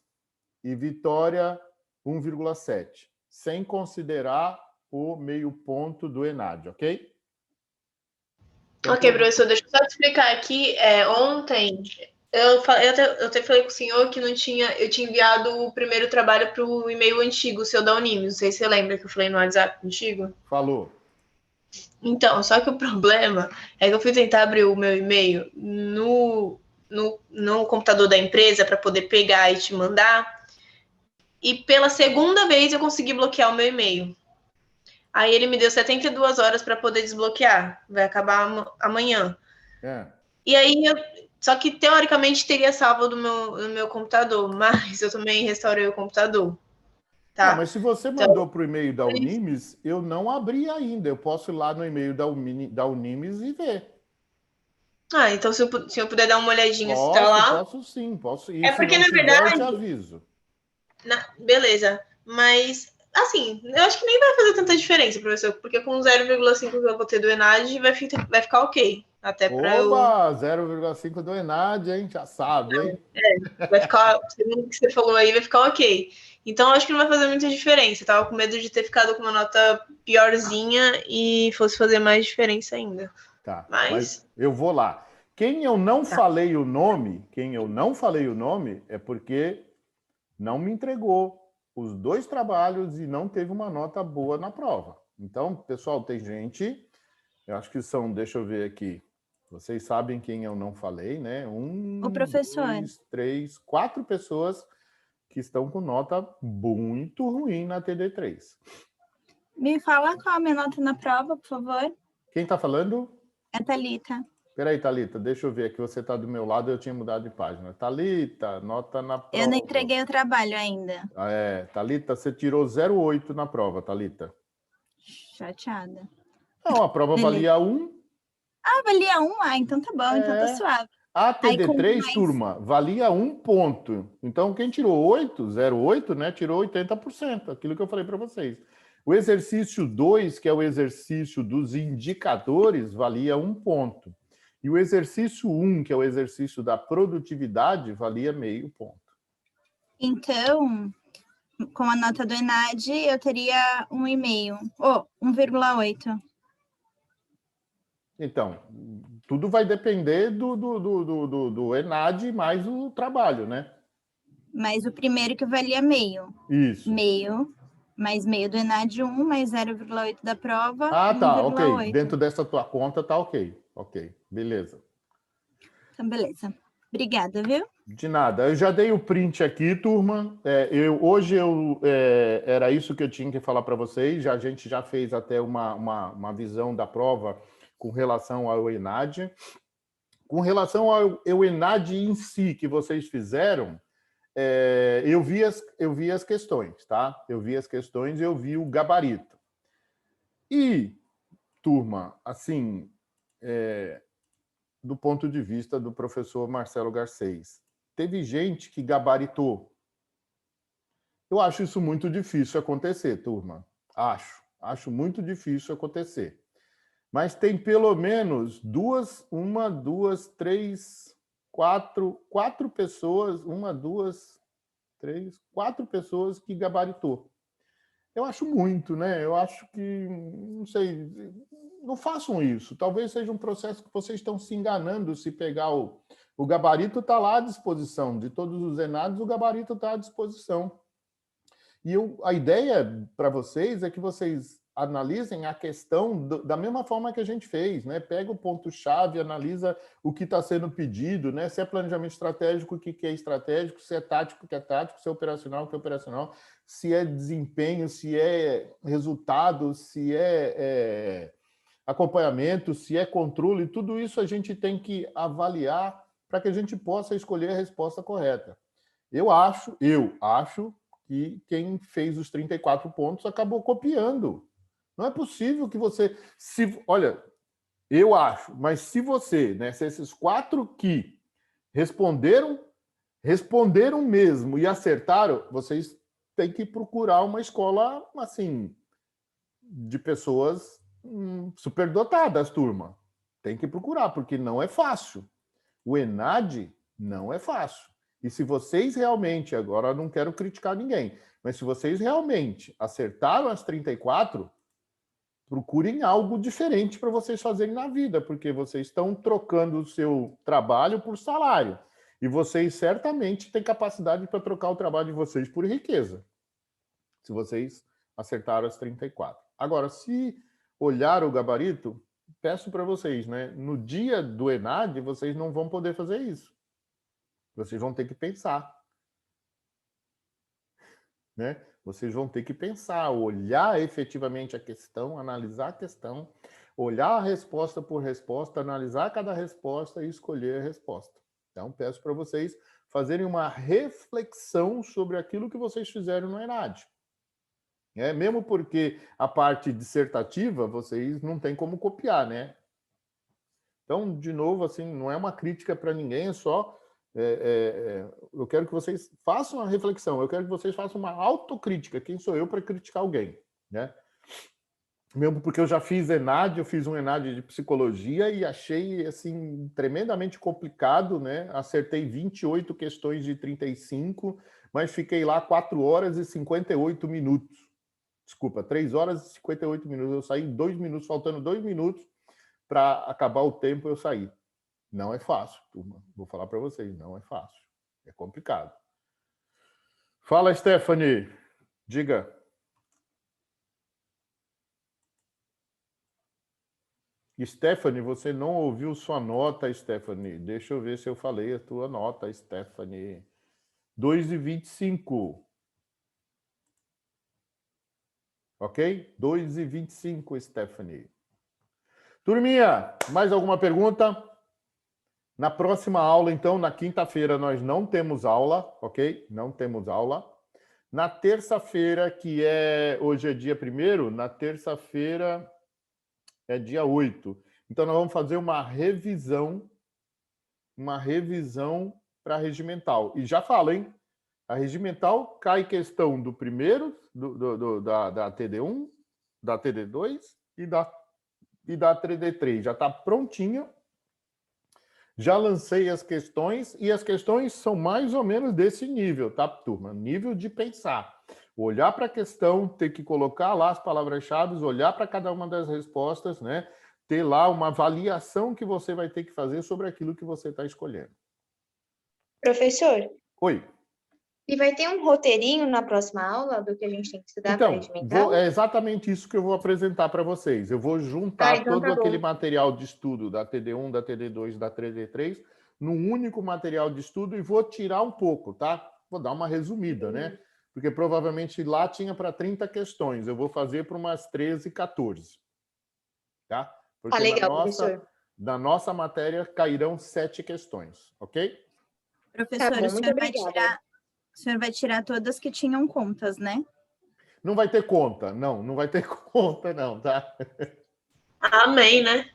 E Vitória, 1,7. Sem considerar o meio ponto do ENAD, ok? Ok, professor, deixa eu só te explicar aqui. Ontem, eu até falei com o senhor que eu tinha enviado o primeiro trabalho para o e-mail antigo, o seu da Unimes. Não sei se você lembra que eu falei no WhatsApp contigo. Falou. Então, só que o problema é que eu fui tentar abrir o meu e-mail no computador da empresa para poder pegar e te mandar. E pela segunda vez eu consegui bloquear o meu e-mail. Aí ele me deu 72 horas para poder desbloquear. Vai acabar amanhã. E aí, Só que, teoricamente, teria salvo do meu computador, mas eu também restaurei o computador. Tá? Não, mas se você mandou para o e-mail da Unimes, eu não abri ainda. Eu posso ir lá no e-mail da Unimes e ver. Ah, então se eu puder dar uma olhadinha se tá lá. Posso sim, posso. E É se porque, não na tiver, verdade, eu te aviso. Beleza. Mas, assim, eu acho que nem vai fazer tanta diferença, professor, porque com 0,5 que eu vou ter do ENAD vai ficar ok. Até para eu. Oba, 0,5 do ENAD, hein? Já sabe, hein? Vai ficar, segundo o que você falou aí, vai ficar ok. Então, eu acho que não vai fazer muita diferença. Eu tava com medo de ter ficado com uma nota piorzinha e fosse fazer mais diferença ainda. Tá, Mas eu vou lá. Quem eu não falei o nome é porque não me entregou os 2 trabalhos e não teve uma nota boa na prova. Então, pessoal, tem gente, eu acho que são, deixa eu ver aqui, vocês sabem quem eu não falei, né? 1, O professor. 2, 3, 4 pessoas que estão com nota muito ruim na TD3. Me fala qual a minha nota na prova, por favor. Quem está falando? É Thalita. Peraí, Thalita, deixa eu ver aqui. Você está do meu lado, eu tinha mudado de página. Thalita, nota na prova. Eu não entreguei o trabalho ainda. Thalita, você tirou 0,8 na prova, Thalita. Chateada. Não, a prova valia 1. Ah, valia 1? Ah, então tá bom, então tá suave. A TD3, turma, valia 1 ponto. Então, quem tirou 0,8, né, tirou 80%, aquilo que eu falei para vocês. O exercício 2, que é o exercício dos indicadores, valia 1 ponto. E o exercício 1, que é o exercício da produtividade, valia meio ponto. Então, com a nota do ENAD, eu teria 1,5. 1,8. Então, tudo vai depender do ENAD mais o trabalho, né? Mas o primeiro que valia meio. Isso. Meio, mais meio do ENAD 1, mais 0,8 da prova. Ah, tá, 1,8. ok. Dentro dessa tua conta tá ok. Ok, beleza. Então, beleza. Obrigada, viu? De nada. Eu já dei o print aqui, turma. Hoje era isso que eu tinha que falar para vocês. A gente já fez até uma visão da prova com relação ao ENAD. Com relação ao ENAD em si que vocês fizeram, eu vi as questões, tá? Eu vi as questões e eu vi o gabarito. E, turma, assim, do ponto de vista do professor Marcelo Garcês, teve gente que gabaritou. Eu acho isso muito difícil acontecer, turma. Acho muito difícil acontecer. Mas tem pelo menos quatro pessoas, quatro pessoas que gabaritou. Eu acho muito, né? Eu acho que, não sei, não façam isso. Talvez seja um processo que vocês estão se enganando se pegar o gabarito está lá à disposição. De todos os ENADs, o gabarito está à disposição. E a ideia para vocês é que vocês analisem a questão da mesma forma que a gente fez, né? Pega o ponto-chave, analisa o que está sendo pedido, né? Se é planejamento estratégico, o que é estratégico, se é tático, o que é tático, se é operacional, o que é operacional, se é desempenho, se é resultado, se é acompanhamento, se é controle, tudo isso a gente tem que avaliar para que a gente possa escolher a resposta correta. Eu acho que quem fez os 34 pontos acabou copiando. Não é possível que você... Olha, eu acho, mas se você, né, se esses 4 que responderam mesmo e acertaram, vocês têm que procurar uma escola, assim, de pessoas superdotadas, turma. Tem que procurar, porque não é fácil. O ENAD não é fácil. E se vocês realmente, agora eu não quero criticar ninguém, mas se vocês realmente acertaram as 34, procurem algo diferente para vocês fazerem na vida, porque vocês estão trocando o seu trabalho por salário. E vocês certamente têm capacidade para trocar o trabalho de vocês por riqueza, se vocês acertaram as 34. Agora, se olhar o gabarito, peço para vocês, né? No dia do ENAD, vocês não vão poder fazer isso. Vocês vão ter que pensar. Né? Vocês vão ter que pensar, olhar efetivamente a questão, analisar a questão, olhar a resposta por resposta, analisar cada resposta e escolher a resposta. Então, peço para vocês fazerem uma reflexão sobre aquilo que vocês fizeram no ENAD. Mesmo porque a parte dissertativa, vocês não têm como copiar, né? Então, de novo, assim, não é uma crítica para ninguém, é só... eu quero que vocês façam uma reflexão, eu quero que vocês façam uma autocrítica. Quem sou eu para criticar alguém, né? Mesmo porque eu já fiz ENAD, eu fiz um ENAD de psicologia e achei, assim, tremendamente complicado, né? Acertei 28 questões de 35, mas fiquei lá 4 horas e 58 minutos. Desculpa, 3 horas e 58 minutos. Eu saí 2 minutos, faltando 2 minutos para acabar o tempo, eu saí. Não é fácil, turma. Vou falar para vocês, não é fácil. É complicado. Fala, Stephanie. Diga. Stephanie, você não ouviu sua nota, Stephanie. Deixa eu ver se eu falei a tua nota, Stephanie. 2,25. Ok? 2,25, Stephanie. Turminha, mais alguma pergunta? Na próxima aula, então, na quinta-feira, nós não temos aula, ok? Não temos aula. Na terça-feira, que hoje é dia 1º, na terça-feira é dia 8. Então, nós vamos fazer uma revisão para a regimental. E já falo, hein? A regimental cai questão do primeiro, da TD1, da TD2 e da TD3. Já está prontinha. Já lancei as questões e as questões são mais ou menos desse nível, tá, turma? Nível de pensar. Olhar para a questão, ter que colocar lá as palavras-chave, olhar para cada uma das respostas, né? Ter lá uma avaliação que você vai ter que fazer sobre aquilo que você está escolhendo. Professor? Oi. E vai ter um roteirinho na próxima aula do que a gente tem que estudar para regimental? É exatamente isso que eu vou apresentar para vocês. Eu vou juntar então todo aquele material de estudo da TD1, da TD2, da TD3 num único material de estudo e vou tirar um pouco, tá? Vou dar uma resumida, né? Porque provavelmente lá tinha para 30 questões. Eu vou fazer para umas 13, 14. Tá? Porque legal, professor. da nossa matéria cairão 7 questões, ok? Professor, Tá bom, o senhor vai tirar todas que tinham contas, né? Não vai ter conta, não vai ter conta, não, tá? Amém, né?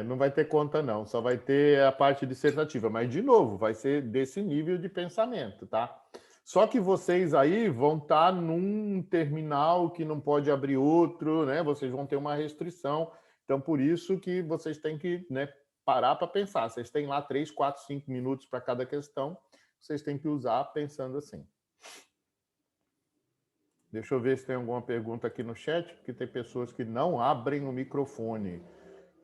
Não vai ter conta, não. Só vai ter a parte dissertativa. Mas, de novo, vai ser desse nível de pensamento, tá? Só que vocês aí vão estar num terminal que não pode abrir outro, né? Vocês vão ter uma restrição. Então, por isso que vocês têm que, né, parar para pensar. Vocês têm lá 3, 4, 5 minutos para cada questão. Vocês têm que usar pensando assim. Deixa eu ver se tem alguma pergunta aqui no chat, porque tem pessoas que não abrem o microfone.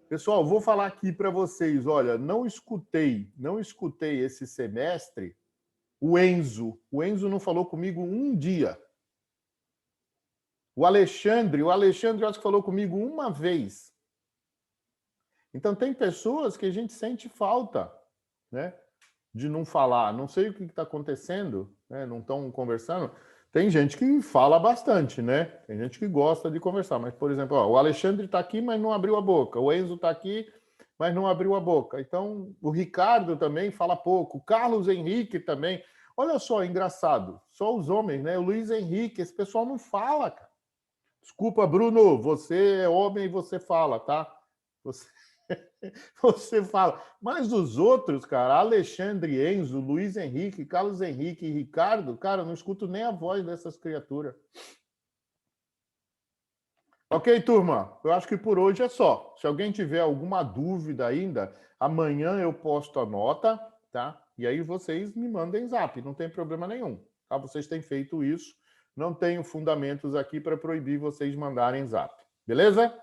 Pessoal, vou falar aqui para vocês. Olha, não escutei esse semestre o Enzo. O Enzo não falou comigo um dia. O Alexandre eu acho que falou comigo uma vez. Então, tem pessoas que a gente sente falta, né, de não falar. Não sei o que está acontecendo, né, não estão conversando. Tem gente que fala bastante, né? Tem gente que gosta de conversar. Mas, por exemplo, o Alexandre está aqui, mas não abriu a boca. O Enzo está aqui, mas não abriu a boca. Então, o Ricardo também fala pouco. O Carlos Henrique também. Olha só, engraçado. Só os homens, né? O Luiz Henrique, esse pessoal não fala, cara. Desculpa, Bruno, você é homem e você fala, tá? Você fala. Mas os outros, cara, Alexandre, Enzo, Luiz Henrique, Carlos Henrique e Ricardo, cara, eu não escuto nem a voz dessas criaturas. Ok, turma? Eu acho que por hoje é só. Se alguém tiver alguma dúvida ainda, amanhã eu posto a nota, tá? E aí vocês me mandem zap, não tem problema nenhum. Tá? Vocês têm feito isso. Não tenho fundamentos aqui para proibir vocês mandarem zap. Beleza?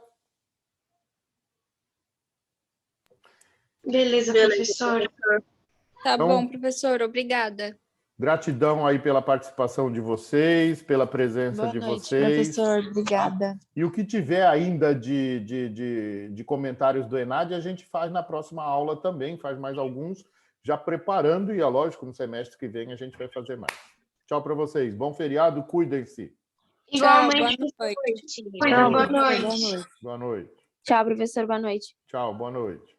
Beleza, professor. Tá Então, bom, professor. Obrigada. Gratidão aí pela participação de vocês, pela presença Boa de noite, vocês. professor. Obrigada. E o que tiver ainda de comentários do ENAD, a gente faz na próxima aula também, faz mais alguns, já preparando, e é lógico, no semestre que vem a gente vai fazer mais. Tchau para vocês. Bom feriado, cuidem-se. Igualmente. Boa noite. Boa noite. Boa noite. Tchau, professor. Boa noite. Tchau, boa noite.